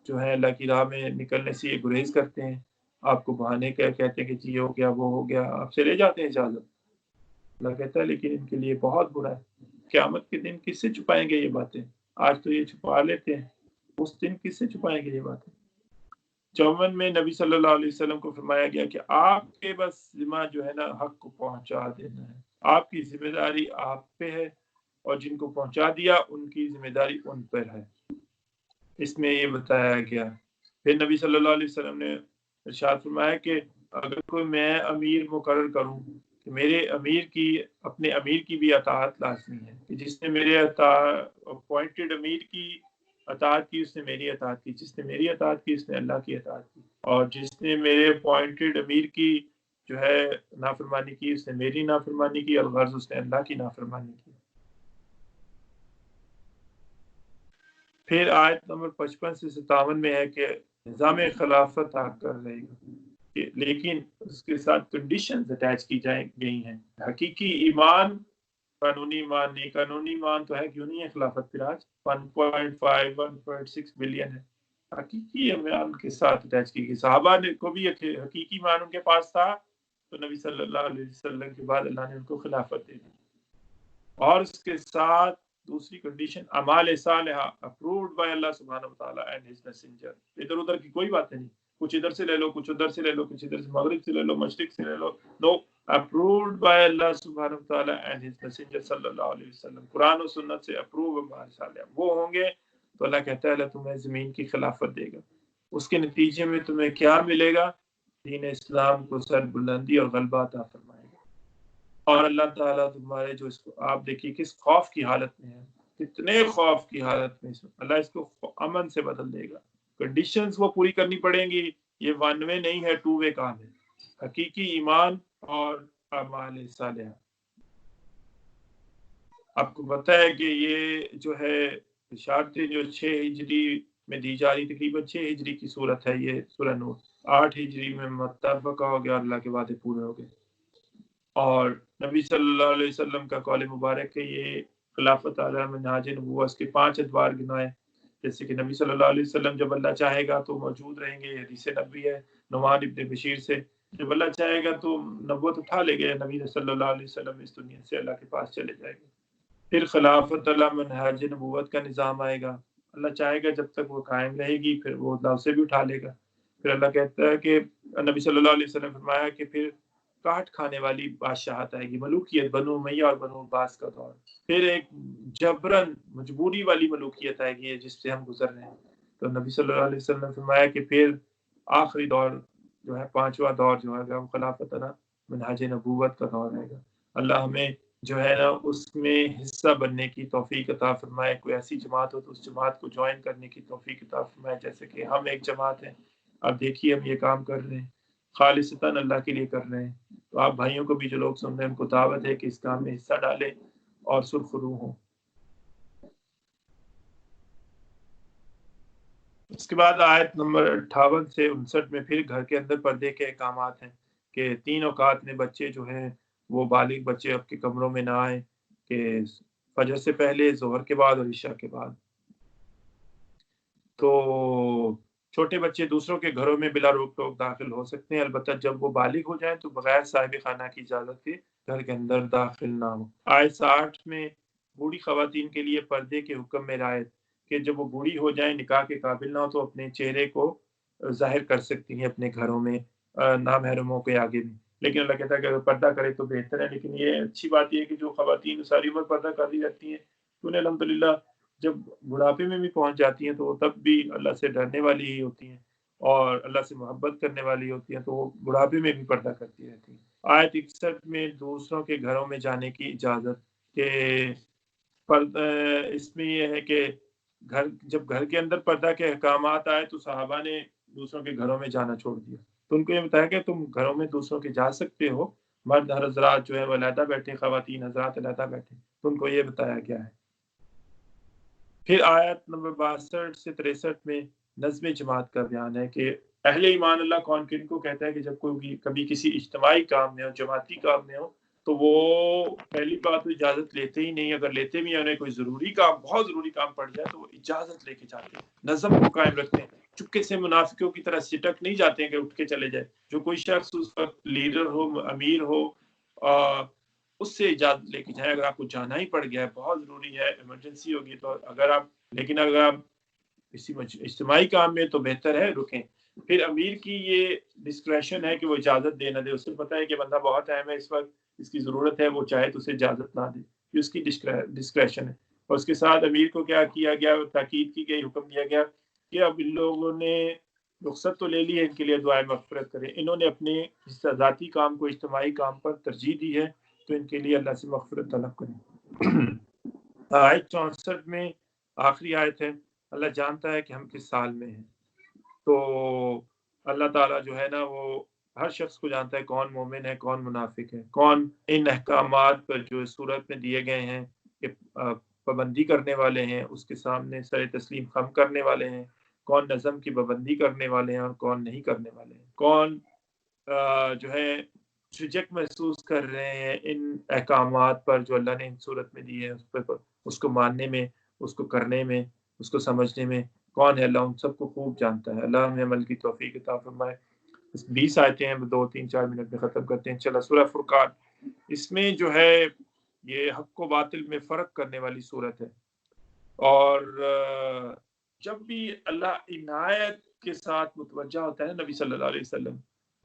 جو ہے اللہ کی راہ میں نکلنے سے یہ گریز کرتے ہیں، آپ کو بہانے کا کہتے ہیں کہ جی ہو گیا وہ ہو گیا، آپ سے لے جاتے ہیں اجازت۔ اللہ کہتا ہے لیکن ان کے لیے بہت برا ہے، قیامت کے دن کس سے چھپائیں گے یہ باتیں؟ آج تو یہ چھپا لیتے ہیں، اس دن کس سے چھپائیں گے یہ باتیں؟ 54 میں نبی صلی اللہ علیہ وسلم کو فرمایا گیا کہ آپ کے بس ذمہ جو ہے نا حق کو پہنچا دینا ہے، آپ کی ذمہ داری آپ پہ ہے اور جن کو پہنچا دیا ان کی ذمہ داری ان پر ہے، اس میں یہ بتایا گیا۔ پھر نبی صلی اللہ علیہ وسلم نے ارشاد فرمایا کہ اگر کوئی میں امیر مقرر کروں کہ میرے امیر کی، اپنے امیر کی بھی اطاعت لازمی ہے، کہ جس نے میرے اپوائنٹڈ امیر کی اطاعت کی اس نے میری اطاعت کی، جس نے میری اطاعت کی اس نے اللہ کی اطاعت کی، اور جس نے میرے اپوائنٹڈ امیر کی جو ہے نافرمانی کی اس نے میری نافرمانی کی، الغرض اس نے اللہ کی نافرمانی کی۔ پھر آیت نمبر 55 سے 57 میں ہے کہ نظام خلافت آ کر رہے گا، لیکن اس کے ساتھ کنڈیشنز اٹیچ کی جائیں گئی ہیں۔ حقیقی ایمان، قانونی ایمان نہیں، قانونی ایمان تو ہے کیوں نہیں ہے خلافت پھر آج 1.6 بلین ہے، حقیقی ایمان کے ساتھ اٹیچ کی گئی۔ صحابہ کو بھی حقیقی ایمان ان کے پاس تھا تو نبی صلی اللہ علیہ وسلم کے بعد اللہ نے ان کو خلافت دے دی، اور اس کے ساتھ دوسری کنڈیشن اعمال صالحہ اپرووڈ بائی اللہ سبحانہ وتعالی اینڈ ہز میسنجر، ادھر ادھر کی کوئی باتیں نہیں، کچھ ادھر سے لے لو، کچھ ادھر سے لے لو، کچھ ادھر سے مغرب سے لے لو، مشرق سے لے لو، نو، اپرووڈ بائی اللہ سبحانہ وتعالی اینڈ ہز میسنجر صلی اللہ علیہ وسلم، قرآن و سنت سے اپروو اعمال صالحہ وہ ہوں گے تو اللہ کہتا ہے اللہ تمہیں زمین کی خلافت دے گا، اس کے نتیجے میں تمہیں کیا ملے گا؟ دین اسلام کو سر بلندی اور غلبہ عطا فرمائے گا۔ اور اللہ تعالیٰ تمہارے جو اس کو آپ دیکھیے کس خوف کی حالت میں ہے، کتنے خوف کی حالت میں اللہ اس کو امن سے بدل دے گا. کنڈیشنز وہ پوری کرنی پڑیں گی. یہ ون وے نہیں ہے، ٹو وے کام ہے. حقیقی ایمان اور اعمال صالحہ. آپ کو پتہ ہے کہ یہ جو ہے بشارتیں جو 6 ہجری میں دی جا رہی، تقریباً 6 ہجری کی صورت ہے یہ سورہ نور. 8 ہجری میں متفقہ ہو گیا، اللہ کے وعدے پورے ہو گئے. اور نبی صلی اللہ علیہ وسلم کا قول مبارک ہے یہ خلافت علی منہاج نبوت کے 5 ادوار گنائے. جیسے کہ نبی صلی اللہ علیہ وسلم جب اللہ چاہے گا تو موجود رہیں گے، حدیث نبی ہے نعمان ابن بشیر سے. جب اللہ چاہے گا تو نبوت اٹھا لے گئے، نبی صلی اللہ علیہ وسلم اس دنیا سے اللہ کے پاس چلے جائیں گے. پھر خلافت علی منہاج نبوت کا نظام آئے گا. اللہ چاہے گا جب تک وہ قائم رہے گی، پھر وہ اللہ اسے بھی اٹھا لے گا. پھر اللہ کہتا ہے کہ نبی صلی اللہ علیہ وسلم فرمایا کہ پھر کاٹ کھانے والی بادشاہت آئے گی، ملوکیت، بنو امیہ اور بنو عباس کا دور. پھر ایک جبرن مجبوری والی ملوکیت آئے گی جس سے ہم گزر رہے ہیں. تو نبی صلی اللہ علیہ وسلم نے فرمایا کہ پھر آخری دور جو ہے 5واں دور جو ہے وہ خلافت منہاج نبوت کا دور رہے گا. اللہ ہمیں جو ہے نا اس میں حصہ بننے کی توفیق عطا فرمائے. کوئی ایسی جماعت ہو تو اس جماعت کو جوائن کرنے کی توفیق عطا فرمائے، جیسے کہ ہم ایک جماعت ہیں. اب دیکھیے ہم یہ کام کر رہے ہیں، خالصتاً اللہ کے لیے کر رہے ہیں. تو آپ بھائیوں کو بھی جو لوگ سن رہے ہیں ان کو دعوت ہے کہ اس کام میں حصہ ڈالیں اور سرخرو ہوں. اس کے بعد آیت نمبر 58 سے 59 میں پھر گھر کے اندر پردے کے احکامات ہیں کہ 3 اوقات میں بچے جو ہیں وہ بالغ بچے آپ کے کمروں میں نہ آئیں، کہ فجر سے پہلے، ظہر کے بعد اور عشاء کے بعد. تو چھوٹے بچے دوسروں کے گھروں میں بلا روک ٹوک داخل ہو سکتے ہیں، البتہ جب وہ بالغ ہو جائیں تو بغیر صاحب خانہ کی اجازت کے گھر کے اندر داخل نہ ہو. آیت 60 میں بوڑھی خواتین کے لیے پردے کے حکم میں رعایت کہ جب وہ بوڑھی ہو جائیں، نکاح کے قابل نہ ہو تو اپنے چہرے کو ظاہر کر سکتی ہیں اپنے گھروں میں نامحرموں کے آگے بھی. لیکن اللہ کہتا ہے کہ اگر پردہ کرے تو بہتر ہے. لیکن یہ اچھی بات یہ ہے کہ جو خواتین ساری عمر پردہ کر دی رہتی ہیں تو انہیں الحمدللہ جب بڑھاپے میں بھی پہنچ جاتی ہیں تو وہ تب بھی اللہ سے ڈرنے والی ہی ہوتی ہیں اور اللہ سے محبت کرنے والی ہوتی ہیں، تو وہ بڑھاپے میں بھی پردہ کرتی رہتی ہیں. آیت 61 میں دوسروں کے گھروں میں جانے کی اجازت کہ اس میں یہ ہے کہ جب گھر کے اندر پردہ کے احکامات آئے تو صحابہ نے دوسروں کے گھروں میں جانا چھوڑ دیا. تو ان کو یہ بتایا کہ تم گھروں میں دوسروں کے جا سکتے ہو، مرد حضرات جو ہے وہ علیحدہ بیٹھے، خواتین حضرات علیحدہ بیٹھے. تو ان کو یہ بتایا گیا ہے. پھر آیت نمبر 62 سے 63 میں نظم جماعت کا بیان ہے کہ اہل ایمان اللہ کون کن کو کہتا ہے کہ جب کوئی کبھی کسی اجتماعی کام میں ہو، جماعتی کام میں ہو، تو وہ پہلی بات تو اجازت لیتے ہی نہیں. اگر لیتے بھی ہیں کوئی ضروری کام، بہت ضروری کام پڑ جائے تو وہ اجازت لے کے جاتے ہیں، نظم کو قائم رکھتے ہیں. چپکے سے منافقوں کی طرح سٹک نہیں جاتے ہیں کہ اٹھ کے چلے جائے. جو کوئی شخص اس وقت لیڈر ہو، امیر ہو، اس سے اجازت لے کے جائیں. اگر آپ کو جانا ہی پڑ گیا ہے، بہت ضروری ہے، ایمرجنسی ہوگی تو لیکن اگر آپ کسی اجتماعی کام میں تو بہتر ہے رکیں. پھر امیر کی یہ ڈسکریشن ہے کہ وہ اجازت دے نہ دے. اسے پتہ ہے کہ بندہ بہت اہم ہے، اس وقت اس کی ضرورت ہے، وہ چاہے تو اسے اجازت نہ دے، یہ اس کی ڈسکریشن ہے. اور اس کے ساتھ امیر کو کیا کیا گیا، تاکید کی گئی، حکم دیا گیا کہ اب ان لوگوں نے رخصت تو لے لی ہے، ان کے لیے دعائیں مغفرت کریں. انہوں نے اپنے ذاتی کام کو اجتماعی کام پر ترجیح دی ہے، تو ان کے لیے اللہ سے مغفرت طلب کریں. آیت 64 میں آخری آیت ہے. اللہ جانتا ہے کہ ہم کس سال میں ہیں. تو اللہ تعالیٰ جو ہے نا وہ ہر شخص کو جانتا ہے کون مومن ہے، کون منافق ہے، کون ان احکامات پر جو صورت میں دیے گئے ہیں کہ پابندی کرنے والے ہیں، اس کے سامنے سر تسلیم خم کرنے والے ہیں، کون نظم کی پابندی کرنے والے ہیں اور کون نہیں کرنے والے ہیں، کون جو ہے جھجک محسوس کر رہے ہیں ان احکامات پر جو اللہ نے ان صورت میں دی ہے، اس کو ماننے میں، اس کو کرنے میں، اس کو سمجھنے میں. کون ہے؟ اللہ ان سب کو خوب جانتا ہے. اللہ ہمیں عمل کی توفیق عطا فرمائے. 20 آیتیں ہیں، 2-3-4 منٹ میں ختم کرتے ہیں. چلا سورہ فرقان، اس میں جو ہے یہ حق و باطل میں فرق کرنے والی صورت ہے. اور جب بھی اللہ عنایت کے ساتھ متوجہ ہوتا ہے نبی صلی اللہ علیہ وسلم،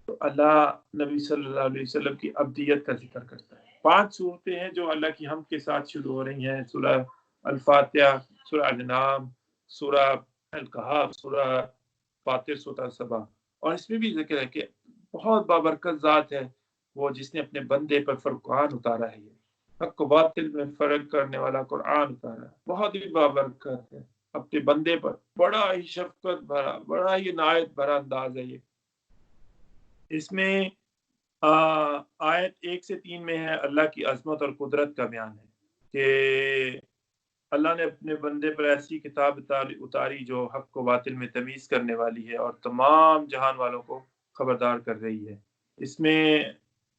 تو اللہ نبی صلی اللہ علیہ وسلم کی ابدیت کا ذکر کرتا ہے. 5 صورتیں ہیں جو اللہ کی حمد کے ساتھ شروع ہو رہی ہیں. سورہ الفاتحہ، سورہ انعام، سورہ الکہف، سورہ فاطر، سورہ سبا. اور اس میں بھی ذکر ہے کہ بہت بابرکت ذات ہے وہ جس نے اپنے بندے پر فرقان اتارا ہے، یہ حق و باطل میں فرق کرنے والا قرآن اتارا ہے، بہت ہی بابرکت ہے، اپنے بندے پر بڑا ہی شفقت بھرا، بڑا ہی عنایت بھرا انداز ہے یہ۔ اس میں آیت 1 سے 3 میں ہے اللہ کی عظمت اور قدرت کا بیان ہے کہ اللہ نے اپنے بندے پر ایسی کتاب اتاری جو حق و باطل میں تمیز کرنے والی ہے اور تمام جہان والوں کو خبردار کر رہی ہے۔ اس میں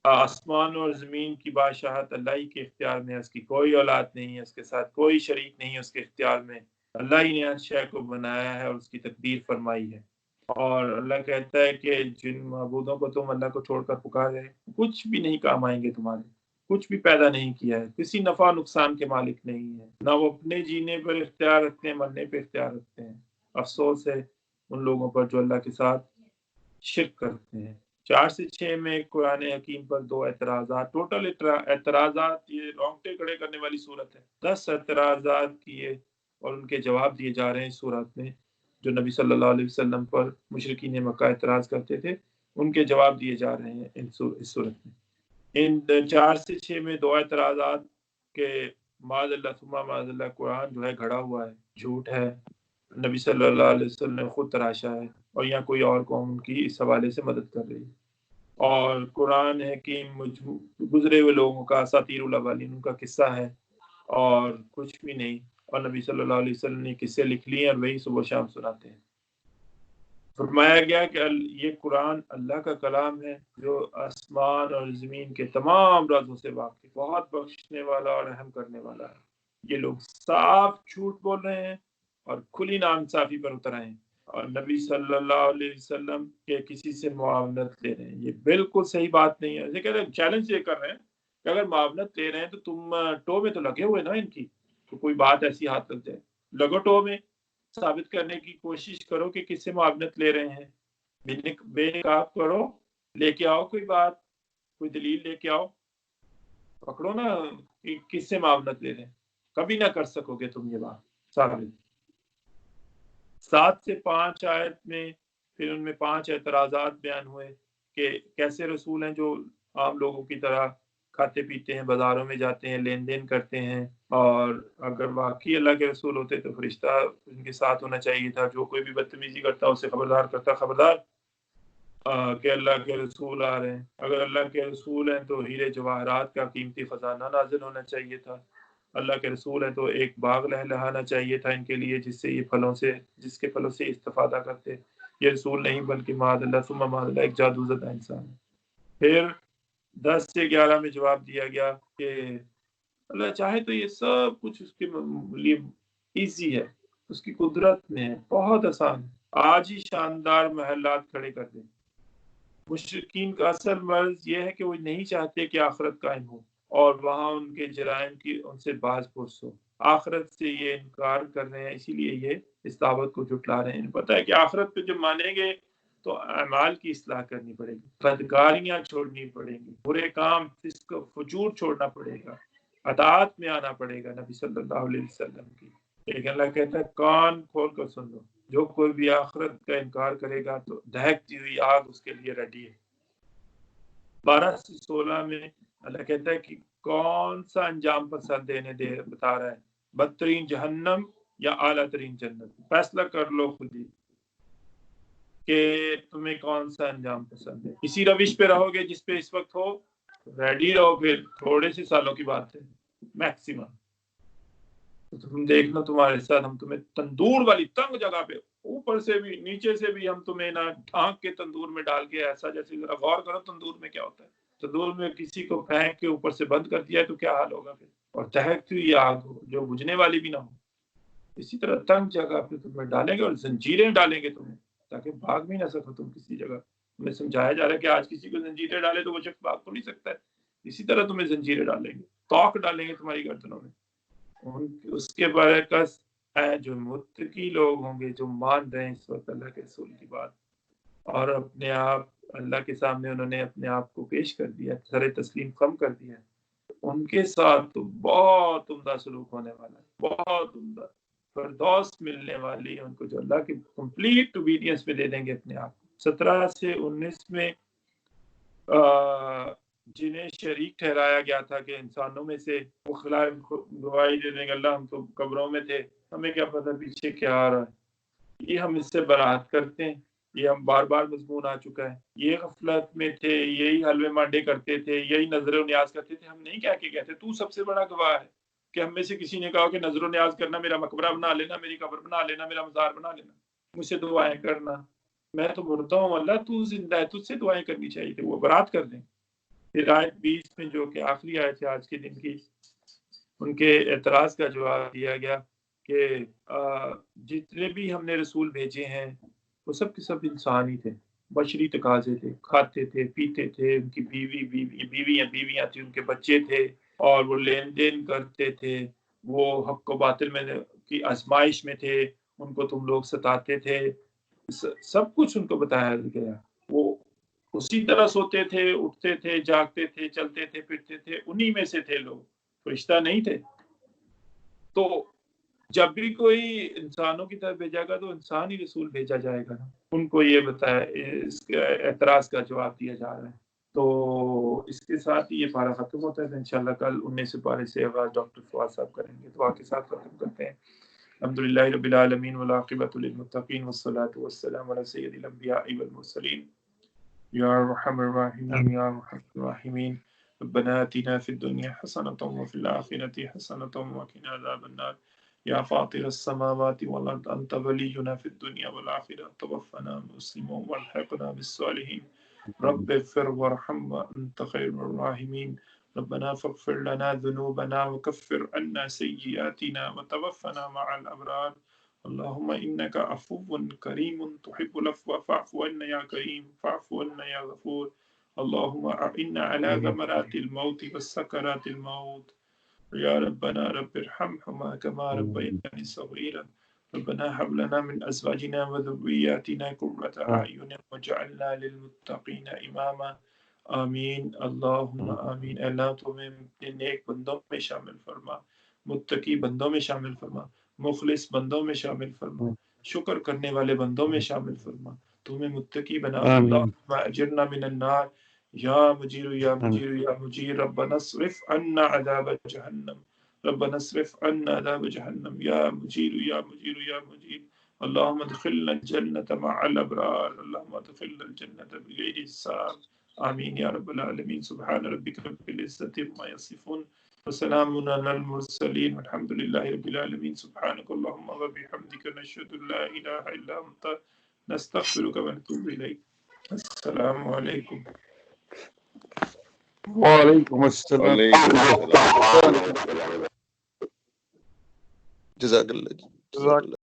آسمان اور زمین کی بادشاہت اللہ ہی کے اختیار میں ہے، اس کی کوئی اولاد نہیں ہے، اس کے ساتھ کوئی شریک نہیں ہے اس کے اختیار میں، اللہ ہی نے ہر شے کو بنایا ہے اور اس کی تقدیر فرمائی ہے۔ اور اللہ کہتا ہے کہ جن معبودوں کو تم اللہ کو چھوڑ کر پکار رہے کچھ بھی نہیں کام آئیں گے تمہارے، کچھ بھی پیدا نہیں کیا ہے، کسی نفع نقصان کے مالک نہیں ہے، نہ وہ اپنے جینے پر اختیار رکھتے ہیں نہ مرنے پہ اختیار رکھتے ہیں۔ افسوس ہے ان لوگوں پر جو اللہ کے ساتھ شرک کرتے ہیں۔ 4 سے 6 میں قرآن حکیم پر 2 اعتراضات، ٹوٹل اعتراضات، یہ رونگٹے کھڑے کرنے والی صورت ہے۔ 10 اعتراضات کیے اور ان کے جواب دیے جا رہے ہیں اس صورت میں، جو نبی صلی اللہ علیہ وسلم پر مشرکین مکہ اعتراض کرتے تھے، ان کے جواب دیے جا رہے ہیں اس صورت میں۔ ان 4 سے 6 میں 2 اعتراضات کہ معاذ اللہ ثم معاذ اللہ قرآن جو ہے گھڑا ہوا ہے، جھوٹ ہے، نبی صلی اللہ علیہ وسلم نے خود تراشا ہے اور یا کوئی اور قوم ان کی اس حوالے سے مدد کر رہی ہے، اور قرآن حکیم گزرے ہوئے لوگوں کا اساطیر الاولین ان کا قصہ ہے اور کچھ بھی نہیں، اور نبی صلی اللہ علیہ وسلم نے قصے لکھ لیے اور وہی صبح شام سناتے ہیں۔ فرمایا گیا کہ یہ قرآن اللہ کا کلام ہے جو آسمان اور زمین کے تمام رازوں سے واقف، بہت بخشنے والا اور رحم کرنے والا ہے۔ یہ لوگ صاف جھوٹ بول رہے ہیں اور کھلی ناانصافی پر اتر آئے ہیں اور نبی صلی اللہ علیہ وسلم کے کسی سے معاونت لے رہے ہیں، یہ بالکل صحیح بات نہیں ہے۔ یہ کہہ رہے ہیں، چیلنج یہ کر رہے ہیں کہ اگر معاونت لے رہے ہیں تو تم ٹو میں تو لگے ہوئے نا ان کی، تو کوئی بات ایسی ہاتھ لگ جائے، لگو ٹو میں، ثابت کرنے کی کوشش کرو کہ کس سے معاونت لے رہے ہیں، بے نقاب کرو، لے کے آؤ کوئی بات، کوئی دلیل لے کے آؤ، پکڑو نا کہ کس سے معاونت لے رہے ہیں، کبھی نہ کر سکو گے تم یہ بات ثابت۔ 7 سے 5 آیت میں پھر ان میں 5 اعتراضات بیان ہوئے کہ کیسے رسول ہیں جو عام لوگوں کی طرح کھاتے پیتے ہیں، بازاروں میں جاتے ہیں، لین دین کرتے ہیں، اور اگر واقعی اللہ کے رسول ہوتے تو فرشتہ ان کے ساتھ ہونا چاہیے تھا، جو کوئی بھی بدتمیزی کرتا اسے خبردار کرتا، خبردار کہ اللہ کے رسول آ رہے ہیں، اگر اللہ کے رسول ہیں تو ہیرے جواہرات کا قیمتی خزانہ نازل ہونا چاہیے تھا، اللہ کے رسول ہیں تو ایک باغ لہلہانا چاہیے تھا ان کے لیے جس کے پھلوں سے استفادہ کرتے۔ یہ رسول نہیں بلکہ معاذ اللہ ثم معاذ اللہ ایک جادو زدہ انسان ہے۔ پھر 10 سے 11 میں جواب دیا گیا کہ اللہ چاہے تو یہ سب کچھ اس کے لیے ایزی ہے، اس کی قدرت میں ہے، بہت آسان ہے، آج ہی شاندار محلات کھڑے کر دیں۔ مشرکین کا اصل مرض یہ ہے کہ وہ نہیں چاہتے کہ آخرت قائم ہو اور وہاں ان کے جرائم کی ان سے باز پرس ہو، آخرت سے یہ انکار کر رہے ہیں، اسی لیے یہ اس دعوت کو جھٹلا رہے ہیں۔ پتہ ہے کہ آخرت پہ جب مانیں گے تو اعمال کی اصلاح کرنی پڑے گی، بدکاریاں چھوڑنی پڑیں گی، برے کام، فسق و فجور چھوڑنا پڑے گا، اطاعت میں آنا پڑے گا نبی صلی اللہ علیہ وسلم کی۔ لیکن اللہ کہتا ہے کان کھول کر سن لو، جو کوئی بھی آخرت کا انکار کرے گا تو دہکتی ہوئی آگ اس کے لیے ریڈی ہے۔ 12 سے 16 میں اللہ کہتا ہے کہ کون سا انجام پسند بتا رہا ہے، بدترین جہنم یا اعلیٰ ترین جنت، فیصلہ کر لو خود ہی کہ تمہیں کون سا انجام پسند ہے۔ اسی روش پہ رہو گے جس پہ اس وقت ہو، ریڈی رہو، پھر تھوڑے سے سالوں کی بات ہے میکسیمم، تو تم دیکھنا تمہارے ساتھ ہم تمہیں تندور والی تنگ جگہ پہ اوپر سے بھی نیچے سے بھی ہم تمہیں نہ ڈھانک کے تندور میں ڈال کے ایسا، جیسے ذرا غور کرو تندور میں کیا ہوتا ہے، تندور میں کسی کو پھینک کے اوپر سے بند کر دیا ہے تو کیا حال ہوگا پھر، اور دہکتی ہوئی آگ ہو جو بجھنے والی بھی نہ ہو، اسی طرح تنگ جگہ پہ تمہیں ڈالیں گے اور زنجیریں ڈالیں گے تمہیں تاکہ بھاگ بھی نہ سکو تم کسی جگہ۔ تمہیں سمجھایا جا رہا ہے کہ آج کسی کو زنجیریں ڈالے تو وہ شخص بھاگ تو نہیں سکتا ہے، اسی طرح تمہیں زنجیریں ڈالیں گے، توق ڈالیں گے تمہاری گردنوں میں۔ اس کے برعکس جو متقی لوگ ہوں گے جو مان رہے ہیں اس وقت اللہ کے رسول کی بات اور اپنے آپ اللہ کے سامنے انہوں نے اپنے آپ کو پیش کر دیا، سر تسلیم خم کر دیا، ان کے ساتھ تو بہت عمدہ سلوک ہونے والا ہے، بہت عمدہ فردوس ملنے والی ہے ان کو، جو اللہ کی کمپلیٹ اوبیڈینس میں دے دیں گے اپنے آپ کو۔ 17 سے 19 میں جنہیں شریک ٹھہرایا گیا تھا کہ انسانوں میں سے وہ خلاف گواہی دے دیں گے اللہ ہم تو قبروں میں تھے، ہمیں کیا پتہ پیچھے کیا آ رہا ہے، یہ ہم اس سے برات کرتے ہیں، یہ ہم بار بار مضمون آ چکا ہے، یہ غفلت میں تھے، یہی حلوے مانڈے کرتے تھے، یہی نظر و نیاز کرتے تھے، ہم نہیں کہہ کے کہتے تو سب سے بڑا گواہ ہے کہ ہم میں سے کسی نے کہا کہ نظر و نیاز کرنا، میرا مقبرہ بنا لینا، میری قبر بنا لینا، میرا مزار بنا لینا، مجھ سے دعائیں کرنا، میں تو مردہ ہوں اللہ تو زندہ ہے، تجھ سے دعائیں کرنی چاہیے تھی، وہ برات کر دیں۔ پھر آیت 20 میں جو کہ آخری آیت ہے آج کے دن کی، ان کے اعتراض کا جواب دیا گیا کہ جتنے بھی ہم نے رسول بھیجے ہیں وہ سب کے سب انسان ہی تھے، بشری تقاضے تھے، کھاتے تھے پیتے تھے، ان کی بیویاں تھیں، ان کے بچے تھے، اور وہ لین دین کرتے تھے، وہ حق و باطل میں کی آزمائش میں تھے، ان کو تم لوگ ستاتے تھے، سب کچھ ان کو بتایا گیا، وہ اسی طرح سوتے تھے، اٹھتے تھے، جاگتے تھے، چلتے تھے، پھرتے تھے، انہی میں سے تھے لوگ، فرشتہ نہیں تھے۔ تو جب بھی کوئی انسانوں کی طرف بھیجا گا تو انسان ہی رسول بھیجا جائے گا، ان کو یہ بتایا، اس کے اعتراض کا جواب دیا جا رہا ہے۔ تو اس کے ساتھ یہ پارہ ختم ہوتا ہے، انشاءاللہ کل 19 پارے سے آغاز ڈاکٹر فواد صاحب کریں گے، دعا کے ساتھ ختم کرتے ہیں۔ الحمدللہ رب العالمین والعاقبۃ للمتقین والصلاۃ والسلام علی سید الانبیاء والمرسلین یا ارحم الراحمین یا ارحم الراحمین ربنا آتنا فی الدنیا حسنۃ وفی الآخرۃ حسنۃ وقنا عذاب النار یا فاطر السماوات والارض انت ولینا فی الدنیا والآخرہ توفنا مسلما والحقنا بالصالحین رب اغفر وارحم وانت خیر الراحمین ربنا فاغفر لنا ذنوبنا وكفر عنا سيئاتنا وتوفنا مع الأبرار اللهم إنك عفو كريم تحب العفو فاعف عنا يا كريم فاعف عنا يا غفور اللهم أعنا على غمرات الموت والسكرات الموت يا ربنا رب ارحمهما كما ربياني صغيرا ربنا هب لنا من أزواجنا وذرياتنا قرة أعين واجعلنا للمتقين إماما آمین اللہم آمین۔ اللہ تمہیں اپنے نیک بندوں میں شامل فرما، متقی بندوں میں شامل فرما، مخلص بندوں میں شامل فرما، شکر کرنے والے بندوں میں شامل فرما، تمہیں متقی بنا۔ اللہم اجرنا من النار یا مجیر یا مجیر یا مجیر ربنا اصرف عنا عذاب جہنم ربنا اصرف عنا عذاب جہنم یا مجیر یا مجیر یا مجیر اللہم ادخلنا الجنة مع الابرار اللہم ادخلنا الجنة بغیر حساب آمین یا رب العالمین۔ سبحان ربک رب العزت عما یصفون وسلام علی المرسلین والحمد للہ رب العالمین۔ سبحانک اللہم وبحمدک نشہد ان لا الہ الا انت نستغفرک ونتوب الیک۔ السلام علیکم۔ وعلیکم السلام۔ جزاک اللہ۔